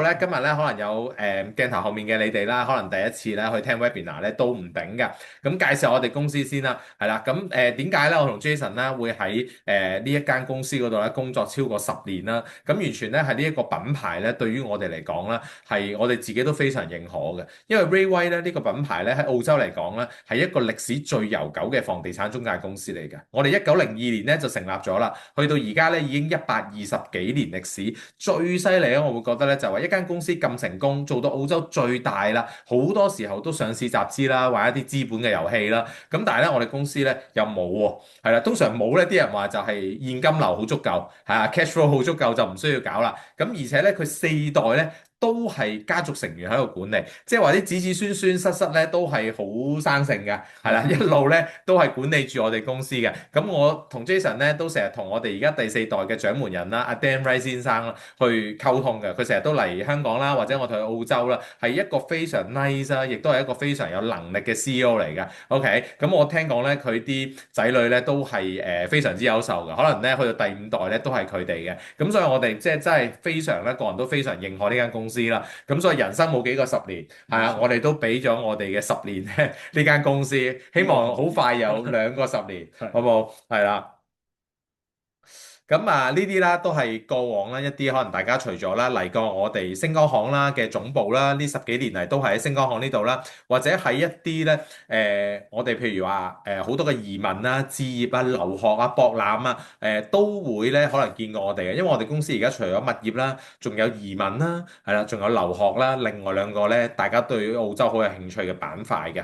咧，今日咧可能有鏡頭後面嘅你哋啦，可能第一次咧去聽 webinar 咧都唔頂㗎。咁介紹我哋公司先啦，係啦。咁點解咧？我同 Jason 咧會喺呢一間公司嗰度咧工作超過10年啦。咁完全咧係呢一個品牌咧，對於我哋嚟講咧，係我哋自己都非常認可嘅。因為 Ray White 咧呢個品牌咧喺澳洲嚟講咧係一個歷史最悠久嘅房地產中介公司嚟嘅。我哋1902年咧就成立咗啦，去到而家咧已經120幾年歷史。最犀利咧，我會覺得咧就話一間公司咁成功，做到澳洲最大啦，好多時候都上市集資啦，玩一啲資本嘅遊戲啦。咁但係咧，我哋公司咧又冇喎，係啦，通常冇咧，啲人話就係現金流好足夠，係啊，cash flow 好足夠就唔需要搞啦。咁而且咧，佢4代咧都係家族成員喺度管理，即係話啲子子孫孫室室咧都係好生性嘅，係啦，一路咧都係管理住我哋公司嘅。咁我同 Jason 咧都成日同我哋而家第4代嘅掌門人啦，阿 Dan Wright 先生啦去溝通嘅。佢成日都嚟香港啦，或者我同佢澳洲啦，係一個非常 nice 啦，亦都係一個非常有能力嘅 CEO 嚟嘅。OK，咁我聽講咧佢啲仔女咧都係非常之優秀嘅，可能咧去到第5代咧都係佢哋嘅。咁所以我哋即係真係非常咧，個人都非常認可呢間公司啦。咁所以人生冇幾個十年，係啊，我哋都俾咗我哋嘅10年咧呢間公司，希望好快有2個10年，好冇？係啦。咁啊，呢啲啦都係過往啦一啲可能大家除咗啦嚟過我哋星光行啦嘅總部啦，呢10幾年嚟都係喺星光行呢度啦，或者喺一啲咧我哋譬如話好多嘅移民啦、置業啊、留學啊、博覽啊，都會咧可能見過我哋嘅，因為我哋公司而家除咗物業啦，仲有移民啦，係啦，仲有留學啦，另外2個咧大家對於澳洲好有興趣嘅板塊嘅。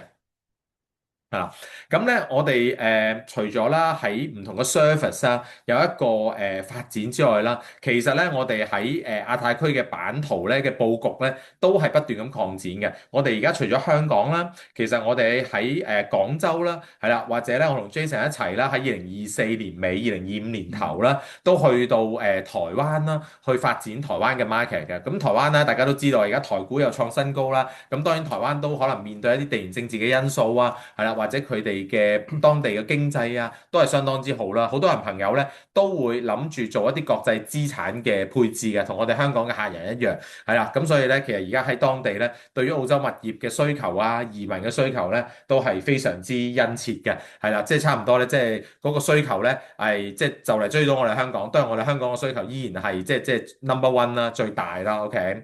係啦，咁咧我哋除咗啦喺唔同嘅 service 啦有一個發展之外啦，其實咧我哋喺亞太區嘅版圖咧嘅佈局咧都係不斷咁擴展嘅。我哋而家除咗香港啦，其實我哋喺廣州啦，係啦，或者咧我同 Jason 一齊啦，喺2024年尾、2025年頭啦，都去到台灣啦，去發展台灣嘅 market 嘅。咁台灣咧大家都知道，而家台股又創新高啦。咁當然台灣都可能面對一啲地緣政治嘅因素啊，係啦。或者佢哋嘅當地嘅經濟啊，都係相當之好啦。好多人朋友咧都會諗住做一啲國際資產嘅配置嘅，同我哋香港嘅客人一樣，係啦。咁所以咧，其實而家喺當地咧，對於澳洲物業嘅需求啊、移民嘅需求咧，都係非常之殷切嘅，係啦。即係差唔多咧，即係嗰個需求咧係即係就嚟追到我哋香港，當然我哋香港嘅需求依然係即係 number one 啦，最大啦，OK。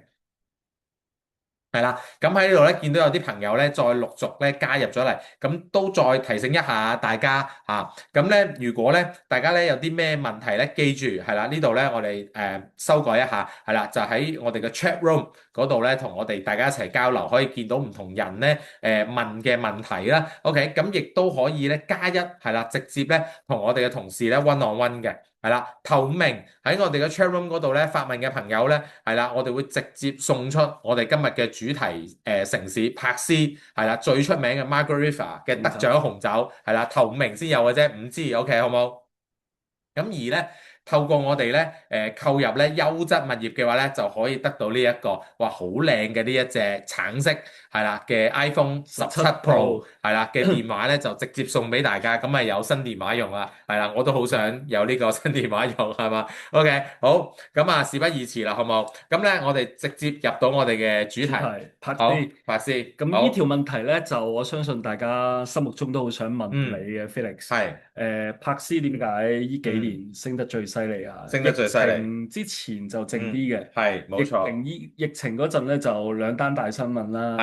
係啦，咁喺呢度咧見到有啲朋友咧再陸續咧加入咗嚟，咁都再提醒一下大家嚇。咁咧如果咧大家咧有啲咩問題咧，記住係啦，呢度咧我哋修改一下，係啦，就喺我哋嘅 chat room 嗰度咧同我哋大家一齊交流，可以見到唔同人咧問嘅問題啦。OK，咁亦都可以咧加一係啦，直接咧同我哋嘅同事咧 one on one 嘅。係啦，透明喺我哋嘅 chat room 嗰度咧發問嘅朋友咧，係啦，我哋會直接送出我哋今日嘅主題城市柏斯係啦，最出名嘅 Margaret River 嘅得獎紅酒係啦，透明先有嘅啫，唔知 OK 好冇？咁而咧，透過我哋咧，購入咧優質物業嘅話咧，就可以得到呢一個哇好靚嘅呢一隻橙色係啦嘅 iPhone 17 Pro 係啦嘅電話咧，就直接送俾大家，咁咪有新電話用啦，係啦，我都好想有呢個新電話用係嘛？OK 好，咁啊事不宜遲啦，好冇？咁咧我哋直接入到我哋嘅主題，好，法師，咁呢條問題咧，就我相信大家心目中都好想問你嘅 Felix。係，柏斯點解呢幾嗯，年升得最犀利啊？升得疫最犀利，情之前就靜啲嘅，係，冇錯，疫情嗰陣咧就兩單大新聞啦。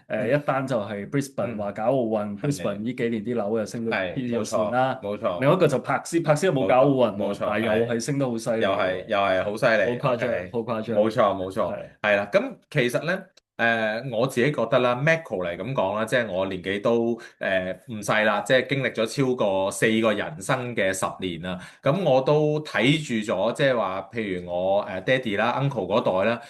係，一單就係 Brisbane 嗯，話搞奧運，Brisbane 係，呢幾年啲樓又升到係，黐咗線冇錯，啦。冇錯。另一個就柏斯又冇冇錯，搞奧運喎，冇錯，但係又係升得好犀利喎，又係好犀利好誇張，，OK，好誇張。冇錯冇錯，係係啦。咁其實咧，我自己覺得啦，Macro 嚟咁講啦，即係我年紀都唔細啦，即係經歷咗超過4個人生嘅10年啦。咁我都睇住咗，即係話，譬如我爹哋啦、uncle 嗰代啦，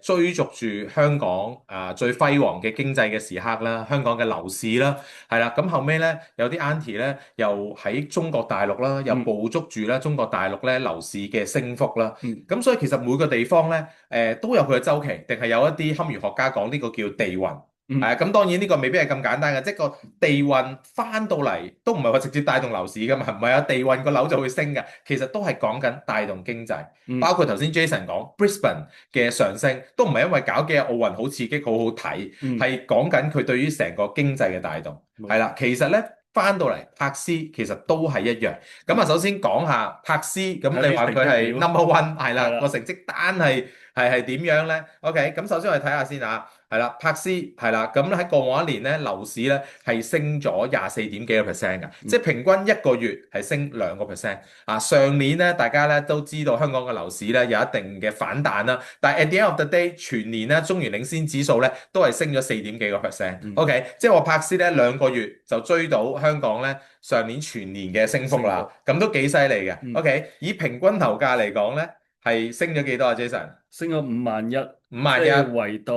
追逐住香港最輝煌嘅經濟嘅時刻啦，香港嘅樓市啦。係啦，咁後尾咧有啲 auntie 咧又喺中國大陸啦，又嗯捕捉住咧中國大陸咧樓市嘅升幅啦。嗯咁所以其實每個地方咧都有佢嘅周期，定係有一啲堪輿學家講呢個叫地運。嗯咁當然呢個未必係咁簡單嘅，即係個地運翻到嚟都唔係話直接帶動樓市噶嘛，唔係啊，地運個樓就會升嘅，其實都係講緊帶動經濟，嗯包括頭先 Jason 講 Brisbane 嘅上升，都唔係因為搞幾日奧運好刺激好好睇，嗯，係講緊佢對於成個經濟嘅帶動，冇錯。係啦，其實咧翻到嚟柏斯其實都係一樣，咁啊首先講下柏斯，咁睇你話佢係 啲成績表，number one 係啦，個係啦，成績單係點樣咧？OK，咁首先我哋睇下先啊。係啦，柏斯係啦，咁喺過往一年咧，樓市咧係升咗24.幾個 percent 嘅，即係平均一個月係升2%。啊，上年咧，大家咧都知道香港嘅樓市咧有一定嘅反彈啦，但係 at the end of the day，全年咧中原領先指數咧都係升咗4.幾個 percent。嗯，OK，即係話柏斯咧2個月就追到香港咧上年全年嘅升幅啦，升幅，咁都幾犀利嘅。嗯，OK，以平均樓價嚟講咧係升咗幾多啊，Jason？升咗51,000，即五萬一，係圍到，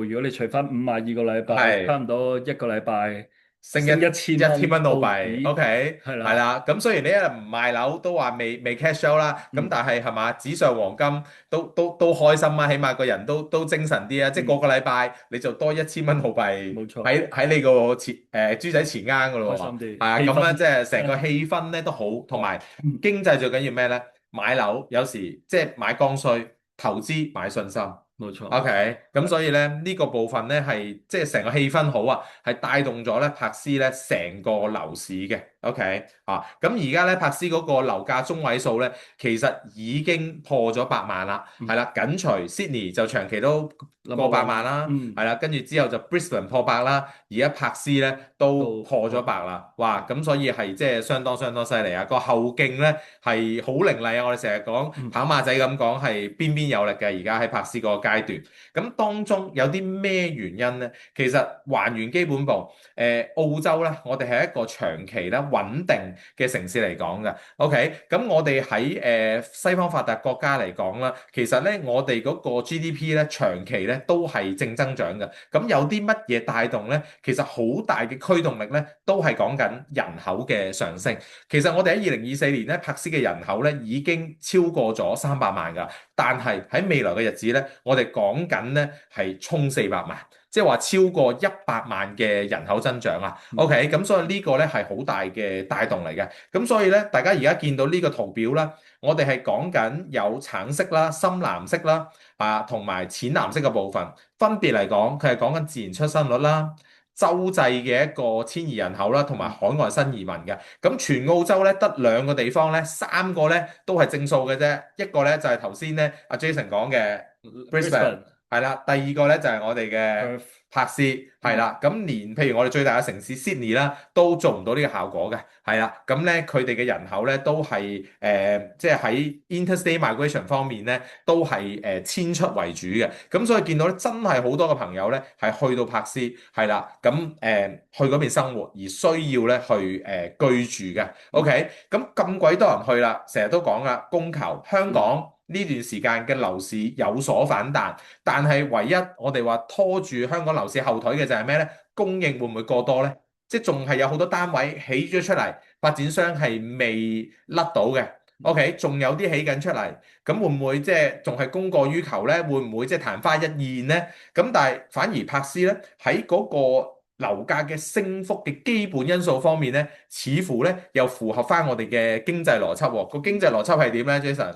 如果你除翻52個禮拜，差係。唔多一個禮拜升一升一千一千蚊澳蚊澳幣紙，，OK，係啦，係啦。咁雖然你一日唔賣樓都話未 cash out 啦，咁嗯但係係嘛，紙上黃金都開心啊，起碼個人都精神啲啊。即係個嗯，個禮拜你就多1000蚊澳幣冇錯，喺你個錢豬仔錢罌噶咯喎。開心啲，係啊，氣氛，咁咧即係成個氣氛咧都好，同埋嗯，經濟最緊要咩咧？買樓有時即係買剛需，投資買信心。冇錯，OK，咁所以咧呢個部分咧係即係成個氣氛好啊，係帶動咗咧柏斯咧成個樓市嘅。OK 咁而家咧柏斯嗰個樓價中位數咧其實已經破咗100萬啦，係嗯啦，緊隨 Sydney 就長期都過，number 百 one，萬啦，嗯，係啦，跟住之後就 Brisbane 破百啦，而家柏斯咧都都破咗破百，百啦，哇！咁所以係即係相當犀利啊，個後勁咧係好凌厲啊！我哋成日講嗯跑馬仔咁講係邊邊有力嘅，而家喺柏斯嗰個階段。咁當中有啲咩原因呢？其實還原基本步，澳洲咧，我哋係一個長期咧穩定嘅城市嚟講嘅。OK，咁我哋喺西方發達國家嚟講啦，其實咧我哋嗰個 GDP 咧長期咧都係正增長嘅。咁有啲乜嘢帶動咧？其實好大嘅驅動力咧，都係講緊人口嘅上升。其實我哋喺2024年咧，柏斯嘅人口咧已經超過咗300萬㗎。但係喺未來嘅日子咧，我哋講緊咧係衝400萬，即係話超過100萬嘅人口增長啊。嗯 OK，咁所以呢個咧係好大嘅帶動嚟嘅。咁所以咧，大家而家見到呢個圖表啦，我哋係講緊有橙色啦、深藍色啦同埋淺藍色嘅部分，分別嚟講，佢係講緊自然出生率啦。洲際嘅一個遷移人口啦，同埋嗯海外新移民嘅，咁全澳洲咧得2個地方咧，3個咧都係正數嘅啫，一個咧就係頭先咧阿 Jason 講嘅 Brisbane，，Brisbane，係啦，第二個咧就係我哋嘅 Perth，柏斯，係嗯啦，咁連譬如我哋最大嘅城市 Sydney 啦，都做唔到呢個效果嘅，係啦，咁咧佢哋嘅人口咧都係即係喺 interstate migration 方面咧都係遷出為主嘅，咁所以見到咧真係好多嘅朋友咧係去到柏斯，係啦，咁去嗰邊生活而需要咧去居住嘅，OK，咁鬼多人去啦，成日都講啦，供求香嗯，港。呢段時間嘅樓市有所反彈，但係唯一我哋話拖住香港樓市後腿嘅就係咩呢？供應會唔會過多呢？即係仲係有好多單位起咗出嚟，發展商係未甩到嘅。OK，仲有啲起緊出嚟，咁會唔會即係仲係供過於求呢？會唔會即係曇花一現呢？咁但係反而柏斯呢，喺嗰個樓價嘅升幅嘅基本因素方面呢，似乎呢又符合翻我哋嘅經濟邏輯喎。個經濟邏輯係點呢，Jason？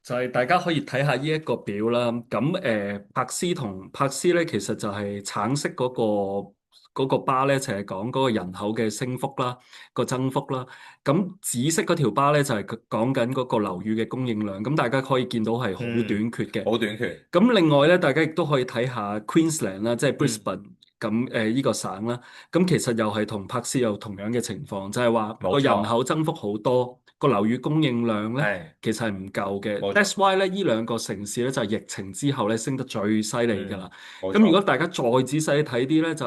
就係大家可以睇下呢一個表啦。咁柏斯同柏斯咧，其實就係橙色嗰個巴咧，就係講嗰個人口嘅升幅啦，個增幅啦。咁紫色嗰條巴咧，就係講緊嗰個樓宇嘅供應量。咁大家可以見到係好嗯，短缺嘅。好短缺。咁另外咧，大家亦都可以睇下 Queensland 啦，即係 嗯，Brisbane 咁呢個省啦。咁其實又係同柏斯有同樣嘅情況，就係話個人冇錯，口增幅好多，個樓宇供應量咧。係其實係唔夠嘅冇錯。，that's why 咧，呢兩個城市咧就係疫情之後咧升得最犀利㗎嗯，啦。冇錯。咁如果大家再仔細睇啲咧，就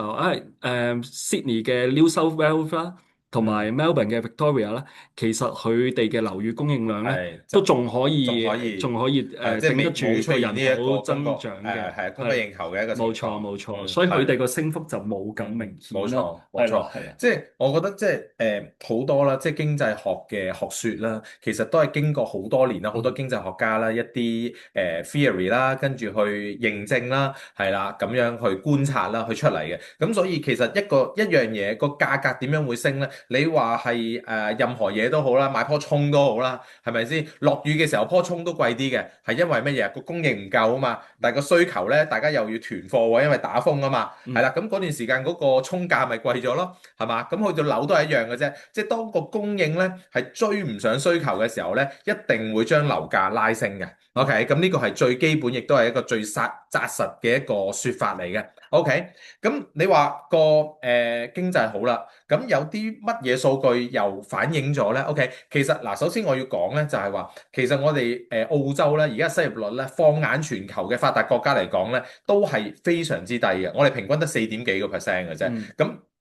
Sydney 嘅 New South Wales 啦，同埋 Melbourne 嘅 Victoria 咧，其實佢哋嘅樓宇供應量咧係就都仲可仲以，可以頂得即係冇出住個人現呢一個口增長嘅，係供不係應求嘅一個情冇錯況。冇錯，嗯，所以佢係。哋個升幅就冇咁嗯，明顯咯，冇錯冇係啦錯，係啦，即係我覺得即係好多啦，即係經濟學嘅學説啦，其實都係經過好多年啦，好多嗯經濟學家啦，一啲theory 啦，跟住去認證啦，係啦，咁樣去觀察啦，去出嚟嘅。咁所以其實一樣嘢個價格點樣會升咧？你話係任何嘢都好啦，買棵葱都好啦，係咪先？落雨嘅時候棵葱都貴啲嘅，係因為乜嘢？個供應唔夠啊嘛，但係個需求咧，大家又要囤貨喎，因為打風啊嘛。係嗯啦，咁嗰段時間嗰個葱價咪貴咗咯，係嘛？咁去到樓都係一樣嘅啫，即係當個供應咧係追唔上需求嘅時候咧，一定會將樓價拉升嘅。嗯 OK，咁呢個係最基本，亦都係一個最紮實嘅一個説法嚟嘅。OK，咁你話個經濟好啦，咁有啲乜嘢數據又反映咗咧？OK，其實嗱，首先我要講咧就係話，其實我哋澳洲咧而家失業率咧，放眼全球嘅發達國家嚟講咧，都係非常之低嘅。我哋平均得4.幾個% 嘅啫。嗯，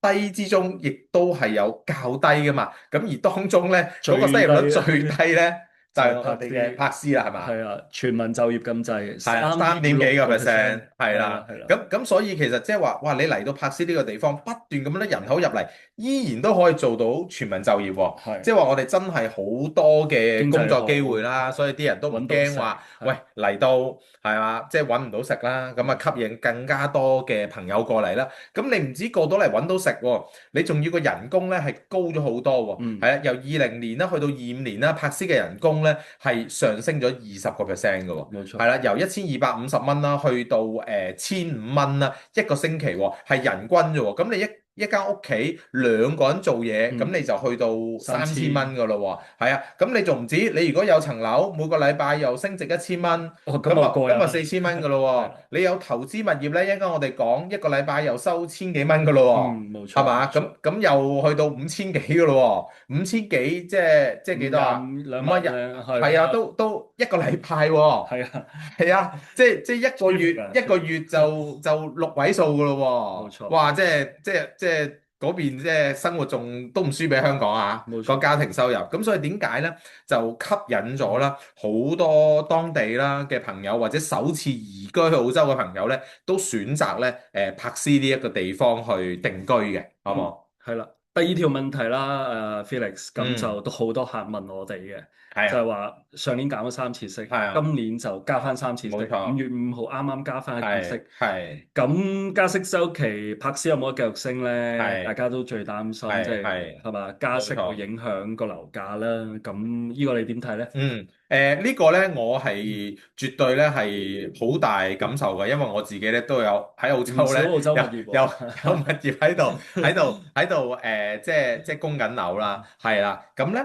咁低之中亦都係有較低噶嘛。咁而當中咧嗰個失最業率低最低咧就係就係柏我哋嘅柏斯啦，係嘛？係啊，全民就業咁滯，係啊，三三點六個 點幾個 percent，percent，係係啦。啦係啦，咁所以其實即係話，哇！你嚟到柏斯呢個地方，不斷咁樣人口入嚟，依然都可以做到全民就業喎。係即係話我哋真係好多嘅經濟工作機會好，啦，所以啲人都唔揾到食，驚話，喂係嚟到係嘛，即係揾唔到食啦，咁啊吸引更加多嘅朋友過嚟啦。咁你唔止過到嚟揾到食喎，你仲要個人工咧係高咗好多喎。嗯係啊，由20年啦去到25年啦，柏斯嘅人工咧係上升咗20%嘅喎。冇錯，係啦，由1250蚊啦，去到1500蚊啦，一個星期喎，係人均啫喎。咁你一間屋企兩個人做嘢，咁嗯你就去到3000蚊3000，噶咯喎。係啊，咁你仲唔止？你如果有層樓，每個禮拜又升值1000蚊，哦咁咁啊咁啊啊過癮，4000蚊噶係啦，咯喎。你有投資物業咧，一陣間我哋講一個禮拜又收千幾蚊噶咯嗯冇喎，係嘛？錯冇錯，咁又去到5000幾噶咯喎，5000幾即係幾多啊？五廿五兩5蚊日，萬咧，係係啊，啦，都一個禮拜喎。係啊，係啊，即係一個月舒服㗎，一個月就6位數噶咯喎，冇錯哇！即係嗰邊即係生活仲都唔輸俾香港啊，個冇錯，家庭收入。咁所以點解咧就吸引咗啦好多當地啦嘅朋友或者首次移居去澳洲嘅朋友咧，都選擇咧柏斯呢一個地方去定居嘅，好嗯冇？係啦。第二條問題啦，Felix，咁嗯，就都好多客問我哋嘅。係啊，就係話上年減咗3次息，係啊，今年就加翻3次息，冇錯，5月5號啱啱加翻一次息。係咁加息周期，柏斯有冇得繼續升咧？大係家都最擔心，即係係係，係嘛？加息會冇錯。影響個樓價啦。咁呢個你點睇咧？嗯，呢個咧，我係絕對咧係好大感受嘅，因為我自己咧都有喺澳洲咧，唔少澳洲物有業有喎，有物業喺度即係供緊樓啦，係啦，咁咧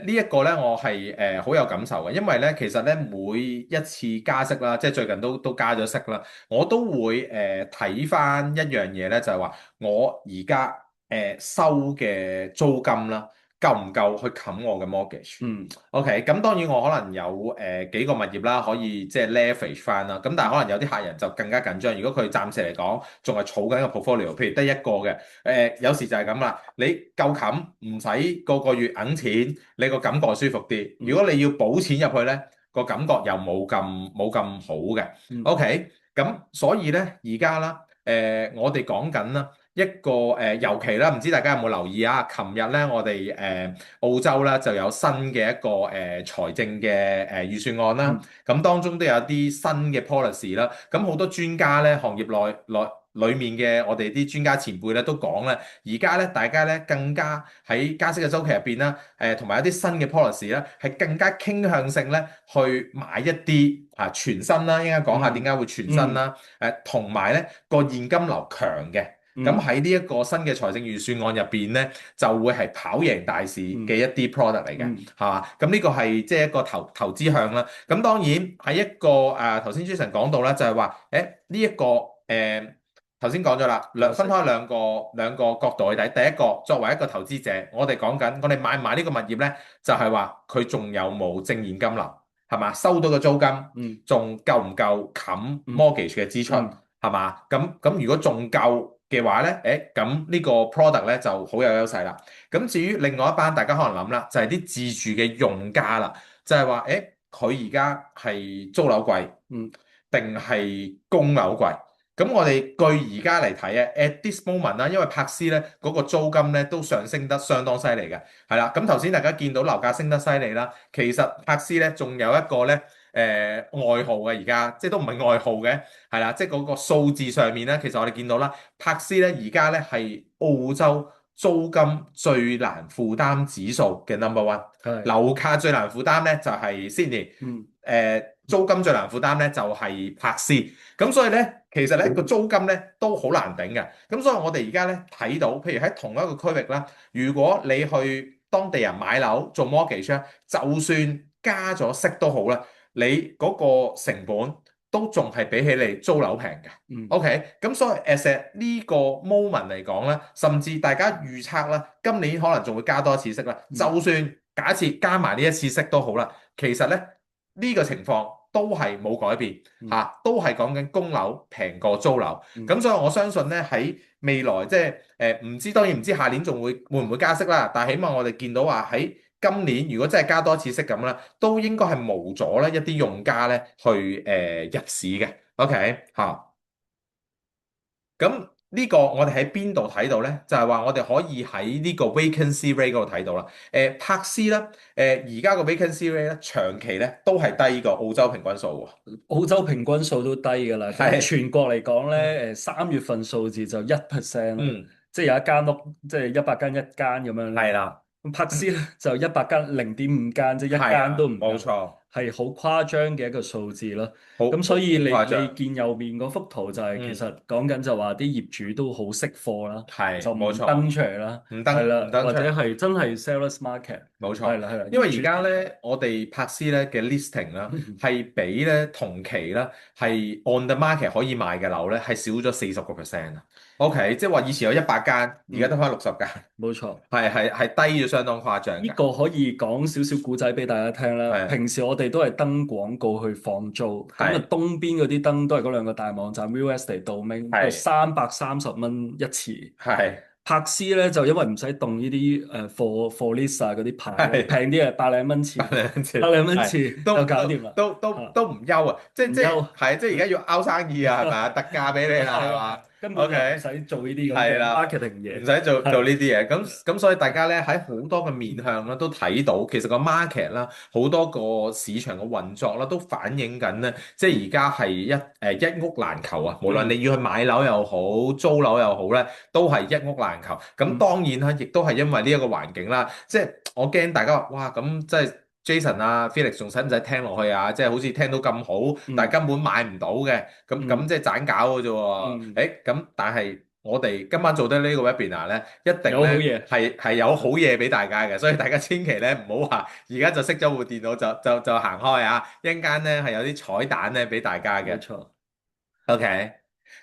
呢一個咧，我係好有感受嘅，因為咧其實咧每一次加息啦，即係最近都加咗息啦，我都會睇翻一樣嘢咧，就係話我而家收嘅租金啦，夠唔夠去冚我嘅 mortgage？嗯 OK，咁當然我可能有幾個物業啦，可以即係 leverage 翻啦。咁但係可能有啲客人就更加緊張。如果佢暫時嚟講仲係儲緊一個 portfolio，譬如得一個嘅，有時就係咁啦。你夠冚，唔使個個月揞錢，你個感覺舒服啲。如果你要補錢入去咧，個感覺又冇咁好嘅。嗯 OK，咁所以咧而家啦，我哋講緊啦。一個尤其啦，唔知大家有冇留意啊？琴日咧，我哋澳洲咧就有新嘅一個財政嘅預算案啦。嗯咁當中都有啲新嘅 policy 啦。咁好多專家咧，行業內裡面嘅我哋啲專家前輩咧都講咧，而家咧大家咧更加喺加息嘅週期入邊啦，同埋一啲新嘅 policy 咧，係更加傾向性咧去買一啲全新啦。應該講下點解會全新啦？同埋咧個現金流強嘅。咁嗯喺呢一個新嘅財政預算案入邊咧，就會係跑贏大市嘅一啲 product 嚟嘅，嗯係嘛？咁呢個係即係一個投資向啦。咁當然喺一個頭先 Jason 講到啦，就係話呢一個頭先講咗啦，分開兩個角度去睇。第一個作為一個投資者，我哋講緊我哋買唔買呢個物業咧，就係話佢仲有冇正現金流，係嘛？收到嘅租金嗯仲夠唔夠冚嗯 mortgage 嘅支出？嗯係嘛？咁如果仲夠嘅話咧，咁呢個 product 咧就好有優勢啦。咁至於另外一班大家可能諗啦，就係啲自住嘅用家啦，就係話佢而家係租樓貴嗯定係供樓貴？咁我哋據而家嚟睇咧，at this moment 啦，因為柏斯咧嗰個租金咧都上升得相當犀利嘅，係啦。咁頭先大家見到樓價升得犀利啦，其實柏斯咧仲有一個咧外號嘅，而家即係都唔係外號嘅，係啦，即係嗰個數字上面咧，其實我哋見到啦，柏斯咧而家咧係澳洲租金最難負擔指數嘅 number one，係樓價最難負擔咧就係 Sydney，嗯租金最難負擔咧就係柏斯，咁所以咧其實咧個租金咧都好難頂嘅，咁所以我哋而家咧睇到，譬如喺同一個區域啦，如果你去當地人買樓做 mortgage 咧，就算加咗息都好啦，你嗰個成本都仲係比起你租樓平嘅。嗯 OK，咁所以 as at 呢個 moment 嚟講咧，甚至大家預測啦，今年可能仲會加多一次息啦。嗯就算假設加埋呢一次息都好啦，其實咧呢個情況都係冇改變嗯嚇，都係講緊供樓平過租樓。嗯咁所以我相信咧喺未來即係唔知當然唔知下年仲會唔會加息啦，但係起碼我哋見到話喺今年如果真係加多一次息咁啦，都應該係無阻咧一啲用家咧去入市嘅。OK 嚇。咁呢個我哋喺邊度睇到咧？就係話我哋可以喺呢個 vacancy rate 嗰度睇到啦。柏斯咧，而家個 vacancy rate 咧，長期咧都係低過澳洲平均數喎。澳洲平均數都低㗎啦，咁係，全國嚟講咧，3月份數字就1%啦，嗯，即係有一間屋，即係100間一間咁樣啦。係啦，咁柏斯咧就100間0.5間，即係一間係啊，都唔夠，冇錯，係好誇張嘅一個數字咯。好咁所以你好誇張，見右面嗰幅圖就係其嗯，實講緊就話啲業主都好識貨啦，係就冇錯，唔登出嚟啦，唔登係啦，或者唔登出嚟。係真係 sellers market，冇錯，係啦係啦，因為而業主。家咧，我哋柏斯咧嘅 listing 啦，係比咧同期啦，係 on the market 可以賣嘅樓咧，係少咗40%啊。OK，即係話以前有100間，而家得嗯，翻60間，冇錯。係低咗相當誇張㗎。呢個可以講少少古仔俾大家聽啦。係平時我哋都係登廣告去放租，咁啊係東邊嗰啲登都係嗰兩個大網站 Real Estate Domain，就係330蚊一次。係柏斯咧就因為唔使動呢啲for list 啊嗰啲牌咧，係平啲啊100零蚊次，兩次，百零蚊次係都就搞掂啦。嚇，都唔憂啊！即即唔憂，係即係而家要拗生意啊，係咪啊？特價俾你啦，係係啊，嘛根本就唔？OK。使做呢啲咁嘅 係啦，marketing 唔嘢。使做係呢啲嘢，咁所以大家咧喺好多嘅面向啦，都睇到其實個 market 啦，好多個市場嘅運作啦，都反映緊咧，即係而家係一屋難求啊！無論嗯你要去買樓又好，租樓又好咧，都係一屋難求。咁嗯當然啦，亦都係因為呢一個環境啦，即係我驚大家話哇咁即係。Jason 啊，Felix 仲使唔使聽落去啊？即係好似聽到咁好，但係嗯根本買唔到嘅，咁嗯即係盞搞嘅啫喎。嗯，咁但係我哋今晚做得呢個 webinar 咧，一定咧有好嘢，係有好嘢俾大家嘅，所以大家千祈咧唔好話而家就熄咗部電腦就行開啊！一陣間咧係有啲彩蛋咧俾大家嘅。冇錯。OK，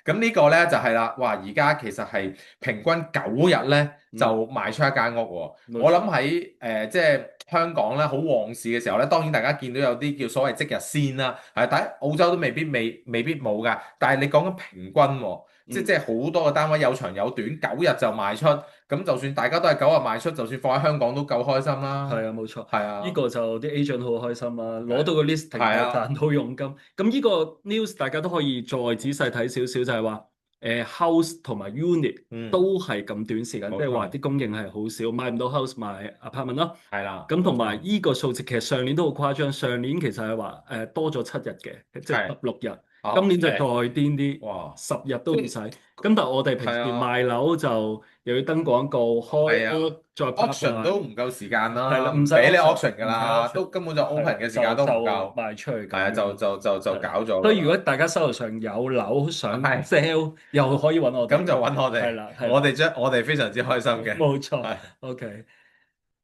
咁呢個咧就係啦，哇！而家其實係平均9日咧就嗯，賣出一間屋喎。冇錯。我諗喺即係香港咧好旺市嘅時候咧，當然大家見到有啲叫所謂即日先啦，係，但係澳洲都未必冇㗎。但係你講緊平均喎，即嗯。即係好多個單位有長有短，9日就賣出。咁就算大家都係9日賣出，就算放喺香港都夠開心啦。係啊，冇錯，係啊，呢個就啲 agent 好開心啦，攞係到個 listing 就係啊，賺到佣金。咁呢個 news 大家都可以再仔細睇少少，就係話house 同埋 unit 嗯，都係咁短時間，即係話冇錯，啲供應係好少，買唔到 house 買 apartment 咯。係啦，咁同埋冇錯，依個數字其實上年都好誇張，上年其實係話多咗7日嘅，即係係，16日。哦，今年就再癲啲，哇，10日都唔即使。咁但係我哋平時係啊。賣樓就又要登廣告，開係啊屋再拍，auction 都賣。唔夠時間係啦，啦，唔使 唔俾你 auction，auction 㗎唔使 啦，auction，都根本就 係 open 啦，嘅時間都唔夠，賣出去係啊，就咁樣，就就就係啦。搞咗㗎啦，所以如果大家手頭上有樓想 係，sell，又可以揾我哋，咁就揾我哋，係啦，係啦，我哋非常之開心嘅，冇錯係。，OK。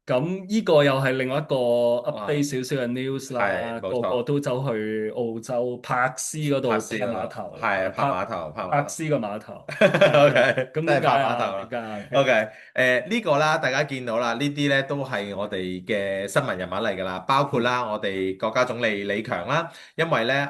咁呢個又係另外一個 update 哇，少少嘅 news 啦，係冇錯。個個都走去澳洲柏斯嗰柏度拍碼斯嗰度，頭，係拍拍碼頭，拍碼頭。柏斯個碼頭，係啦。O.K. 咁真係拍點解啊？碼頭啦。點解啊？O.K. 呢個啦，大家見到啦，呢啲咧都係我哋嘅新聞人物嚟㗎啦，包括嗯啦我哋國家總理李強啦，因為咧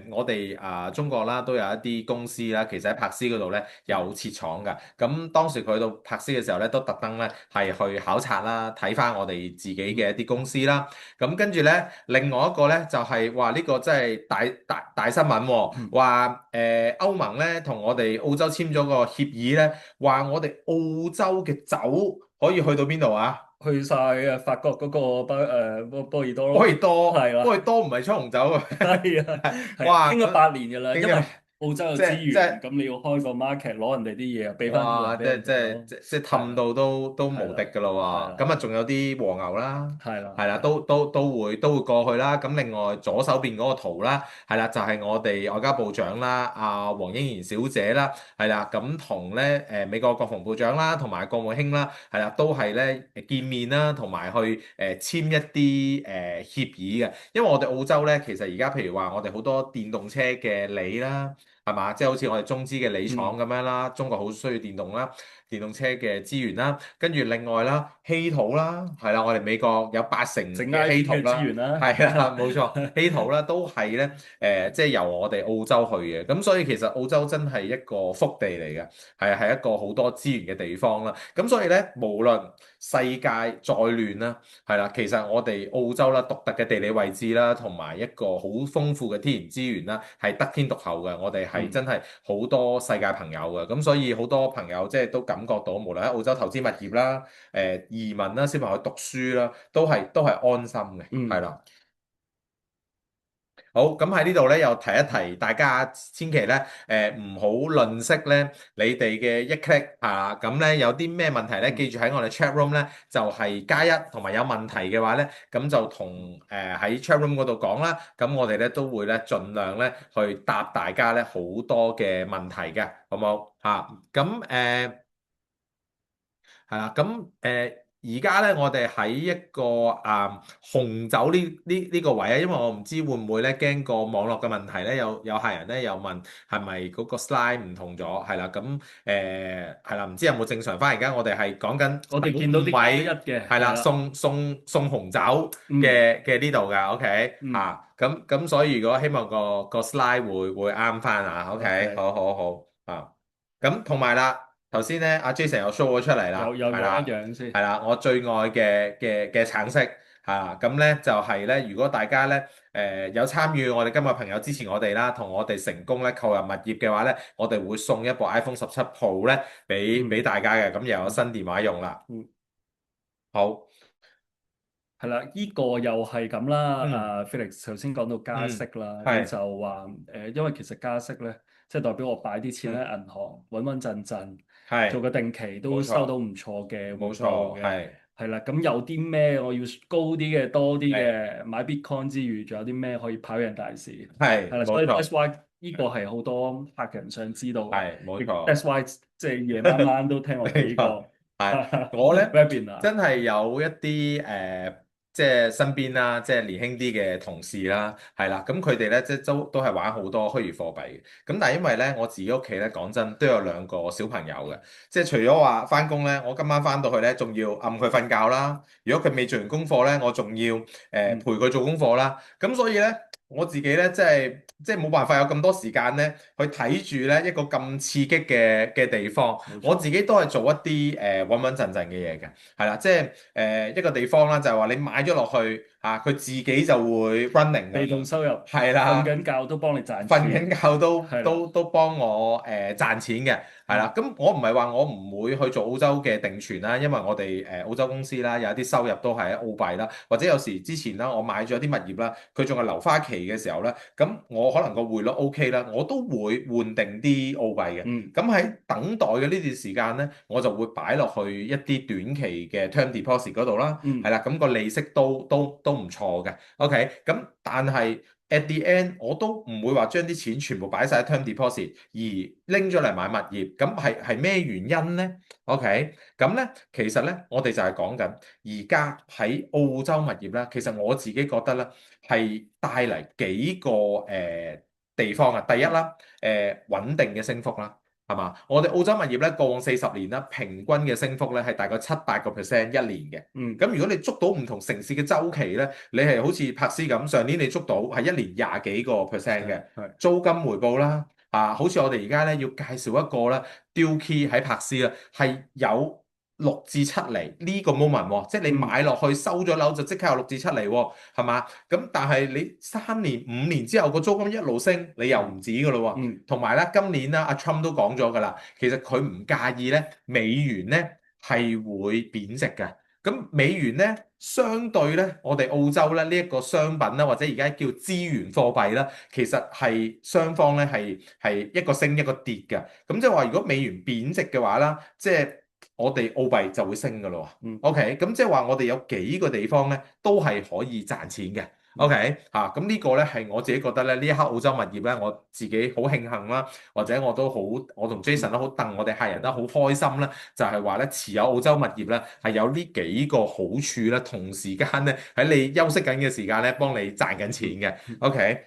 我哋中國啦都有一啲公司啦，其實喺柏斯嗰度咧有設廠㗎。咁當時佢去到柏斯嘅時候咧，都特登咧係去考察啦，睇翻我哋自己嘅一啲公司啦。咁跟住咧，另外一個咧就係話呢個真係大新聞喎，嗯，話歐盟咧同我哋澳洲簽咗個協議咧，話我哋澳洲嘅酒可以去到邊度啊？去晒法國嗰個波爾多波咯，爾多，係啦。波爾多唔係出紅酒啊！係啊，係啊，哇，傾咗8年㗎啦，因為點解澳洲有即資源，係即係咁你要開個 market 攞人哋啲嘢，俾翻啲哇！糧俾人哋咯。即係氹係啦，到都係啦，無敵噶啦喎！係啦，咁啊，仲有啲和牛啦，係啦，係啦，係啦。都會過去啦。咁另外左手邊嗰個圖啦，係啦，就係我哋外交部長啦，黃英賢小姐啦，係啦，咁同咧美國國防部長啦，同埋國務卿啦，係啦，都係咧見面啦，同埋去簽一啲協議嘅。因為我哋澳洲咧，其實而家譬如話我哋好多電動車嘅鋰啦。係嘛？即係好似我哋中資嘅鋰廠嗯，咁樣啦，中國好需要電動啦、電動車嘅資源啦，跟住另外啦，稀土啦，係啦，我哋美國有80整 嘅稀 IP 嘅資土啦，源啦。係啦，冇錯，稀土啦都係咧即係由我哋澳洲去嘅，咁所以其實澳洲真係一個福地嚟嘅，係一個好多資源嘅地方啦。咁所以咧，無論世界再亂啦，係啦，其實我哋澳洲啦，獨特嘅地理位置啦，同埋一個好豐富嘅天然資源啦，係得天獨厚嘅。我哋係嗯真係好多世界朋友嘅，咁所以好多朋友即係都感覺到，無論喺澳洲投資物業啦、移民啦、小朋友讀書啦，都係安心嘅，係嗯。啦。好，咁喺呢度咧，又提一提大家，千祈咧，唔好吝嗇咧，你哋嘅一 click 啊，咁咧有啲咩問題咧，記嗯住喺我哋 chat room 咧，就係加一，同埋有問題嘅話咧，咁就同喺 chat room 嗰度講啦，咁我哋咧都會咧盡量咧去答大家咧好多嘅問題嘅，好冇嚇？咁係啦，咁而家咧，我哋喺一個紅酒呢個位啊，因為我唔知會唔會咧驚個網絡嘅問題咧，有客人咧又問係咪嗰個 slide 唔同咗，係啦，咁係啦，唔知有冇正常翻？而家我哋係講緊我哋見到啲911五位嘅，係啦，係啦。送紅酒嗯嘅呢度㗎，OK 嗯咁所以如果希望個 slide 會啱翻啊，OK，，OK，好咁同埋啦。頭先咧，阿 Jason 又 show 咗出嚟啦，有樣一係啦，樣先。係啦，我最愛嘅橙色嚇，咁咧就係咧，如果大家咧有參與我哋今日朋友支持我哋啦，同我哋成功咧購入物業嘅話咧，我哋會送一部 iPhone 17 Pro 咧俾嗯大家嘅，咁又有新電話用啦。嗯。好，係啦，依個又係咁啦。嗯Felix 頭先講到加息嗯，啦，你係就話因為其實加息咧，即係代表我擺啲錢嗯喺銀行穩穩陣陣，做係，個定期都冇錯收到唔錯嘅回報冇錯，嘅。係係啦，咁有啲咩我要高啲嘅、多啲係嘅買 Bitcoin 之餘，仲有啲咩可以跑贏大市？係啦，所以 冇錯 that's why 呢個係好多客人想知道嘅。係冇錯。That's why 即係夜晚晚都聽我哋呢個 係我咧 webinar。真係有一啲即係身邊啦，即係年輕啲嘅同事啦，係啦，咁佢哋咧即係都係玩好多虛擬貨幣嘅。咁但係因為咧我自己屋企咧講真都有2個小朋友嘅，即係除咗話翻工咧，我今晚翻到去咧仲要揞佢瞓覺啦。如果佢未做完功課咧，我仲要陪嗯，佢做功課啦。咁所以咧我自己咧即係冇辦法有咁多時間咧去睇住咧一個咁刺激嘅地方。冇錯。我自己都係做一啲穩穩陣陣嘅嘢嘅。係啦，即係一個地方啦，就係話你買咗落去佢自己就會 running 被嘅，動收入，瞓係啦，緊覺都幫你賺瞓緊錢。覺都係啦。都都幫我賺錢嘅，係啦。嗯咁我唔係話我唔會去做澳洲嘅定存啦，因為我哋澳洲公司啦有一啲收入都係喺澳幣啦，或者有時之前啦我買咗啲物業啦，佢仲係留花期嘅時候咧，咁我可能個匯率 OK 啦，我都會換定啲澳幣嘅。嗯咁喺等待嘅呢段時間咧，我就會擺落去一啲短期嘅 term deposit 嗰度啦，係嗯啦，咁個利息都唔錯嘅。OK，咁但係 at the end 我都唔會話將啲錢全部擺晒喺 term deposit 而拎咗嚟買物業，咁係咩原因呢？OK，咁咧其實咧我哋就係講緊而家喺澳洲物業咧，其實我自己覺得咧係帶嚟幾個地方啊。第一啦，穩定嘅升幅啦。係嘛？我哋澳洲物業咧，過往40年啦，平均嘅升幅咧係大概7-8%一年嘅。嗯，咁如果你捉到唔同城市嘅周期咧，你係好似柏斯咁，上年你捉到係一年廿幾個 percent 嘅係，租金回報啦。好似我哋而家咧要介紹一個咧 Deal Key 喺柏斯啊，係有6至7厘呢個 moment 喎，即係你嗯買落去收咗樓就即刻有6至7厘喎，係嘛？咁但係你3年5年之後個租金一路升，你又唔止噶咯喎。嗯同埋咧，今年咧，阿 Trump 都講咗㗎啦，其實佢唔介意咧美元咧係會貶值嘅。咁美元咧，相對咧，我哋澳洲咧呢一個商品啦，或者而家叫資源貨幣啦，其實係雙方咧係一個升一個跌嘅。咁即係話，如果美元貶值嘅話啦，即係我哋澳幣就會升㗎咯喎。嗯 OK，咁即係話我哋有幾個地方咧都係可以賺錢嘅。嗯 OK，咁呢個咧係我自己覺得咧，呢一刻澳洲物業咧，我自己好慶幸啦，或者我同 Jason 都好戥我哋客人都好開心啦，就係話咧持有澳洲物業咧係有呢幾個好處咧，同時間咧喺你休息緊嘅時間咧幫你賺緊錢嘅。嗯 OK，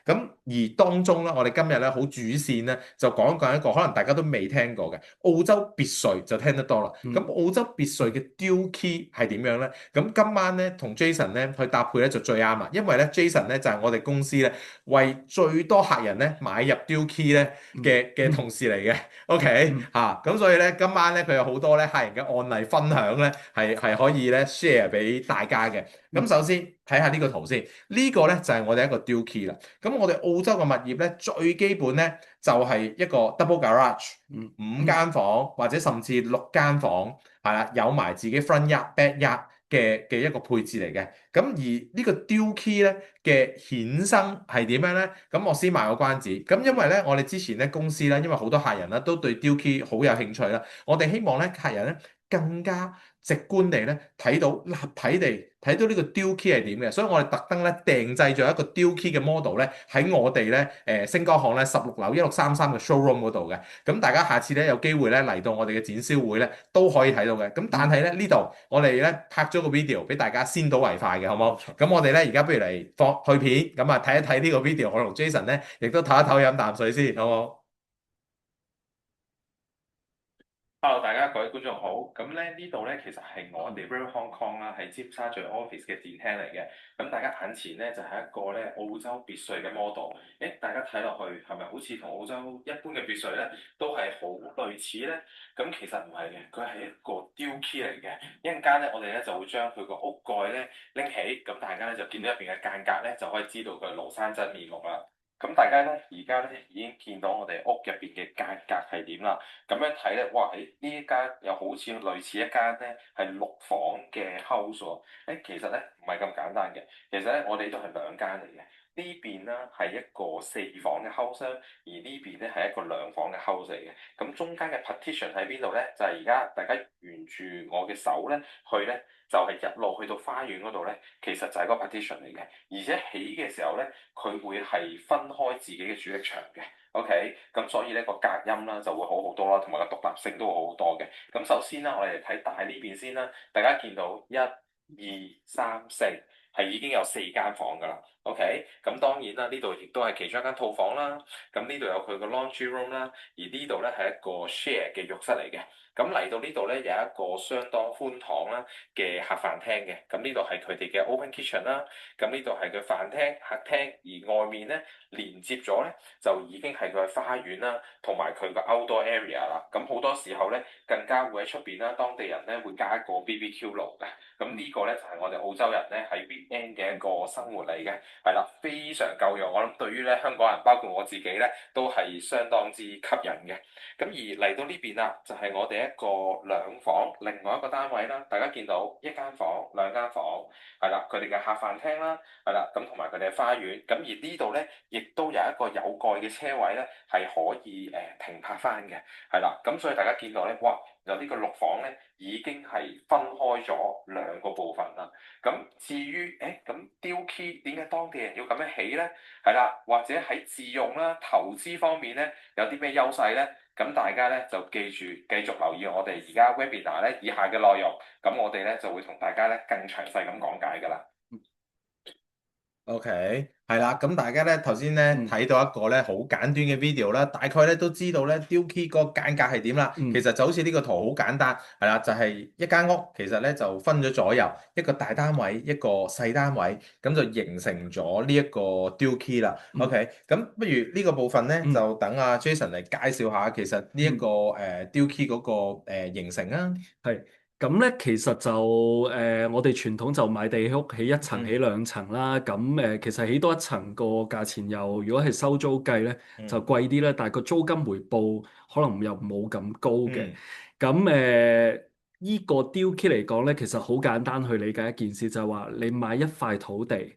咁而當中咧，我哋今日咧好主線咧就講一個可能大家都未聽過嘅澳洲別墅就聽得多啦。咁嗯澳洲別墅嘅 Deal Key 係點樣咧？咁今晚咧同 Jason 咧去搭配咧就最啱啦，因為咧 Jason 咧就係我哋公司咧為最多客人咧買入 Deal Key 咧嗯嘅同事嚟嘅，OK 嗯咁所以咧今晚咧佢有好多咧客人嘅案例分享咧係可以咧 share 俾大家嘅。咁嗯首先睇下呢個圖先，呢個咧就係我哋一個 Deal Key 啦。咁我哋澳洲嘅物業咧最基本咧就係一個 double garage，嗯5間房或者甚至6間房。係啦，有埋自己 front yard、back yard 嘅一個配置嚟嘅。咁而呢個 Deal Key 咧嘅衍生係點樣咧？咁我先賣個關子。咁因為咧，我哋之前咧公司咧，因為好多客人咧都對 Deal Key 好有興趣啦，我哋希望咧客人咧更加直觀地咧睇到立體地睇到呢個 Deal Key 係點嘅，所以我哋特登咧訂製咗一個 Deal Key 嘅 model 咧喺我哋咧星光行咧16樓1633嘅 showroom 嗰度嘅。咁大家下次咧有機會咧嚟到我哋嘅展銷會咧都可以睇到嘅。咁但係咧呢度我哋咧拍咗個 video 俾大家先睹為快嘅，好唔好？咁我哋咧而家不如嚟放去片，咁啊睇一睇呢個 video。我同 Jason 咧亦都唞一唞飲啖水先，好唔好？Hello，大家各位觀眾好。咁咧呢度咧其實係我哋 Real Hong Kong 啦，喺尖沙咀 office 嘅展廳嚟嘅。咁大家眼前咧就係一個咧澳洲別墅嘅 model。大家睇落去係咪好似同澳洲一般嘅別墅咧都係好類似咧？咁其實唔係嘅，佢係一個 Deal Key 嚟嘅。一陣間咧我哋咧就會將佢個屋蓋咧拎起，咁大家咧就見到入邊嘅間隔咧就可以知道佢廬山真面目啦。咁大家咧而家咧已經見到我哋屋入邊嘅間隔係點啦。咁樣睇咧，哇！呢一間又好似類似一間咧係6房嘅 house 喎。其實咧唔係咁簡單嘅。其實咧我哋都係兩間嚟嘅。呢邊咧係一個4房嘅 house，而呢邊咧係一個2房嘅 house 嚟嘅。咁中間嘅 partition 喺邊度咧？就係而家大家沿住我嘅手咧去咧，就係一路去到花園嗰度咧，其實就係個 partition 嚟嘅。而且起嘅時候咧，佢會係分開自己嘅主力牆嘅。OK，咁所以呢個隔音啦就會好好多啦，同埋個獨立性都會好好多嘅。咁首先啦，我哋嚟睇大呢邊先啦。大家見到1、2、3、4係已經有4間房㗎啦。OK，咁當然啦，呢度亦都係其中一間套房啦。咁呢度有佢個 laundry room 啦，而呢度咧係一個 share 嘅浴室嚟嘅。咁嚟到呢度咧有一個相當寬敞啦嘅客飯廳嘅。咁呢度係佢哋嘅 open kitchen 啦。咁呢度係佢飯廳、客廳，而外面咧連接咗咧就已經係佢嘅花園啦，同埋佢個 outdoor area 啦。咁好多時候咧更加會喺出邊啦，當地人咧會加一個 BBQ 爐嘅。咁呢個咧就係我哋澳洲人咧喺 weekend 嘅一個生活嚟嘅。係啦，非常夠用。我諗對於咧香港人，包括我自己咧，都係相當之吸引嘅。咁而嚟到呢邊啦，就係我哋一個2房，另外一個單位啦。大家見到1間房、2間房，係啦，佢哋嘅客飯廳啦，係啦，咁同埋佢哋嘅花園。咁而呢度咧，亦都有一個有蓋嘅車位咧，係可以停泊翻嘅。係啦，咁所以大家見到咧，哇！有呢個6房咧，已經係分開咗2個部分啦。咁至於於咁 Deal Key 點解當地人要咁樣起咧？係啦，或者喺自用啦、投資方面咧有啲咩優勢咧？咁大家咧就記住繼續留意我哋而家 Webinar 咧以下嘅內容，咁我哋咧就會同大家咧更詳細咁講解㗎啦。OK，係啦，咁大家咧頭先咧嗯睇到一個咧好簡短嘅 video 啦，大概咧都知道咧 Deal Key 嗰個間隔係點啦。其嗯實就好似呢個圖好簡單，係啦，就係一間屋，其實咧就分咗左右，一個大單位，一個細單位，咁就形成咗呢一個 Deal Key 啦。嗯 OK，咁不如呢個部分咧嗯就等阿 Jason 嚟介紹下，其實呢一個嗯。Deal Key 嗰個形成啊。係咁咧，其實就我哋傳統就買地起屋起一層起嗯兩層啦。咁其實起多一層個價錢又，如果係收租計咧，就嗯貴啲咧。但係個租金回報可能又冇咁高嘅。嗯咁依個 Deal Key 嚟講咧，其實好簡單去理解一件事，就係話你買一塊土地，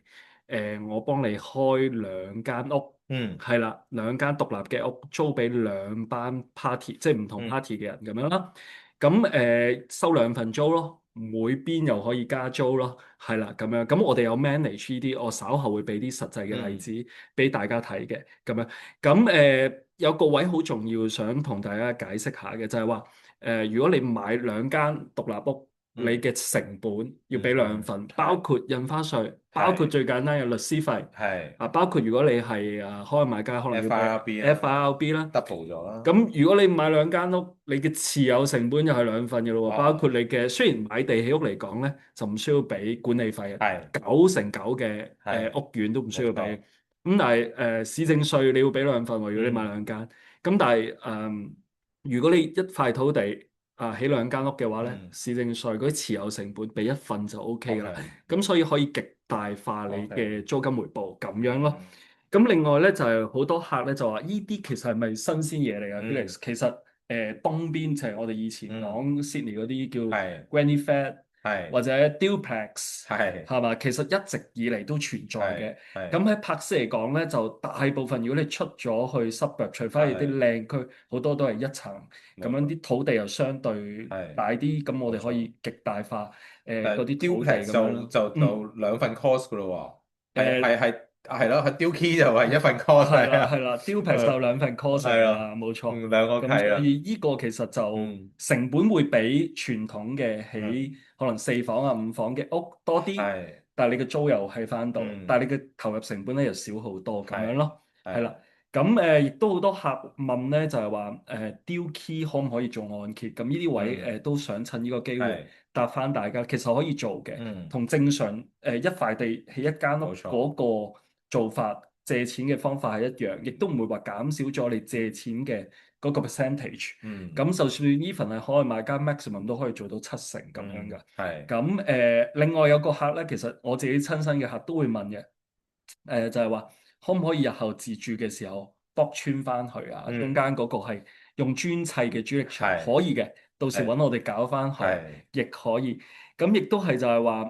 我幫你開兩間屋，嗯係啦，兩間獨立嘅屋租俾兩班 party，即係唔同 嗯 party 嘅人咁樣啦。咁收兩份租咯，每邊又可以加租咯，係啦咁樣。咁我哋有 manage 呢啲，我稍後會俾啲實際嘅例嗯子俾大家睇嘅咁樣。咁有個位好重要，想同大家解釋下嘅就係話，如果你買兩間獨立屋，你嗯嘅成本要俾嗯兩份，包係括印花稅，包括係最簡單嘅律師費，係 啊，包括如果你係開買家，可能要俾 FIRB 啦 FIRB 啦。，double 咗啦。咁如果你買兩間屋，你嘅持有成本又係兩份嘅咯喎，包哦，括你嘅雖然買地起屋嚟講咧，就唔需要俾管理費嘅，係9成9嘅係屋苑都唔需要俾。冇錯。咁但係市政稅你要俾兩份喎，如果你買嗯兩間。咁但係如果你一塊土地起兩間屋嘅話咧，嗯市政稅嗰啲持有成本俾一份就 OK 噶啦。，OK 咁所以可以極大化你 OK，嘅租金回報咁樣咯。嗯咁另外咧就係、好多客咧就話依啲其實係咪新鮮嘢嚟啊嗯？Felix，其實東邊就係我哋以前嗯講 Sydney 嗰啲叫 係 Granny Flat 係或者 Duplex 係係嘛？其實一直以嚟都存在嘅。係係咁喺柏斯嚟講咧，就大部分如果你出咗去 suburb，除非係啲係靚區，好多都係一層咁樣，冇錯啲土地又相對係大啲，咁我冇錯。哋可以極大化嗰但係 啲土地 duplex 咁樣咯。就兩份 cost 噶咯喎，係誒係係咯，係 Deal Key 就係一份 cost 係係啊，啦係啦，Duplex 有兩份 course 嚟係咯，㗎啦，冇錯。兩個契咁所啦。以呢個其實就嗯成本會比傳統嘅嗯起可能4房啊5房嘅屋多啲，係但係你嘅租又喺翻度，但嗯係你嘅投入成本咧又少好多咁樣係咯，係係啦。咁亦都好多客問咧，就係話Deal Key 可唔可以做按揭？咁呢啲位嗯都想趁呢個機會係答翻大家，其實可以做嘅，嗯同正常一塊地起一間屋冇錯嗰個做法。借錢嘅方法係一樣，亦都唔會話減少咗你借錢嘅嗰個 percentage。嗯咁就算 even 係可以買家 maximum 都可以做到7成咁樣嗯嘅。係咁另外有個客咧，其實我自己親身嘅客都會問嘅，就係話可唔可以日後自住嘅時候剝穿翻去啊？中嗯間嗰個係用磚砌嘅主力牆，係可以嘅。到時係揾我哋搞翻去，係亦可以。咁亦都係就係話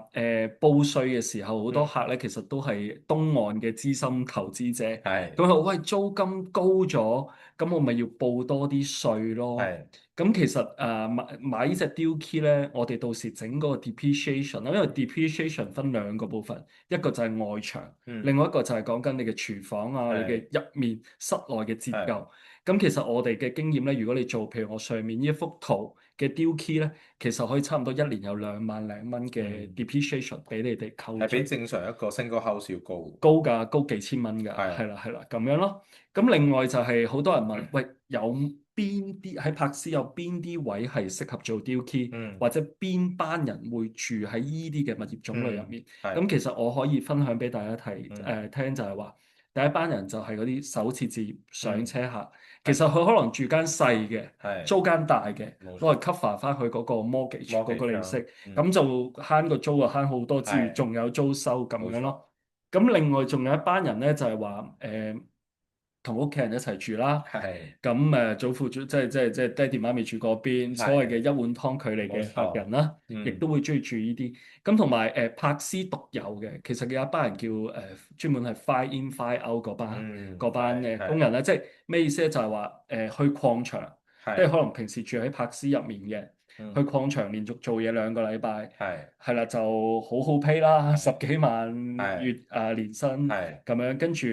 報稅嘅時候，好多嗯客咧其實都係東岸嘅資深投資者。咁係佢話：喂，租金高咗，咁我咪要報多啲稅咯。係咁其實買呢隻 Deal Key 咧，我哋到時整嗰個 depreciation 啦，因為 depreciation 分兩個部分，一個就係外牆，嗯另外一個就係講緊你嘅廚房啊，你係嘅入面室內嘅結係構。咁其實我哋嘅經驗咧，如果你做譬如我上面呢一幅圖嘅 Deal Key 咧，其實可以差唔多一年有2萬零蚊嘅嗯 depreciation 俾你哋扣除。係比正常一個 single house 要高。高㗎，高幾千蚊㗎，係係啦係啦，咁樣咯。咁另外就係好多人問，喂，有邊啲喺柏斯有邊啲位係適合做 Deal Key，嗯或者邊班人會住喺依啲嘅物業種類入面？咁、係其實我可以分享俾大家聽，就係話第一班人就係嗰啲首次置業上車客，其實佢可能住間細嘅，係租間大嘅，冇錯攞嚟 cover 翻佢嗰個 mortgage 嗰個 mortgage 利息，嗯咁就慳個租啊慳好多之餘，係仲有租收咁冇錯樣咯。咁另外仲有一班人咧，就係話同屋企人一齊住啦。係咁祖父祖即係爹哋媽咪住嗰邊，所謂嘅一碗湯距離嘅客人啦，亦嗯都會中意住呢啲。咁同埋柏斯獨有嘅，其實有一班人叫專門係 fly in fly out 嗰班嗯嗰班係工人咧，即係咩意思咧？就係話去礦場，即係係可能平時住喺柏斯入面嘅。去嗯，礦場連續做嘢2個禮拜，係係啦，就好好 pay 啦，十幾萬係年薪係咁樣，跟住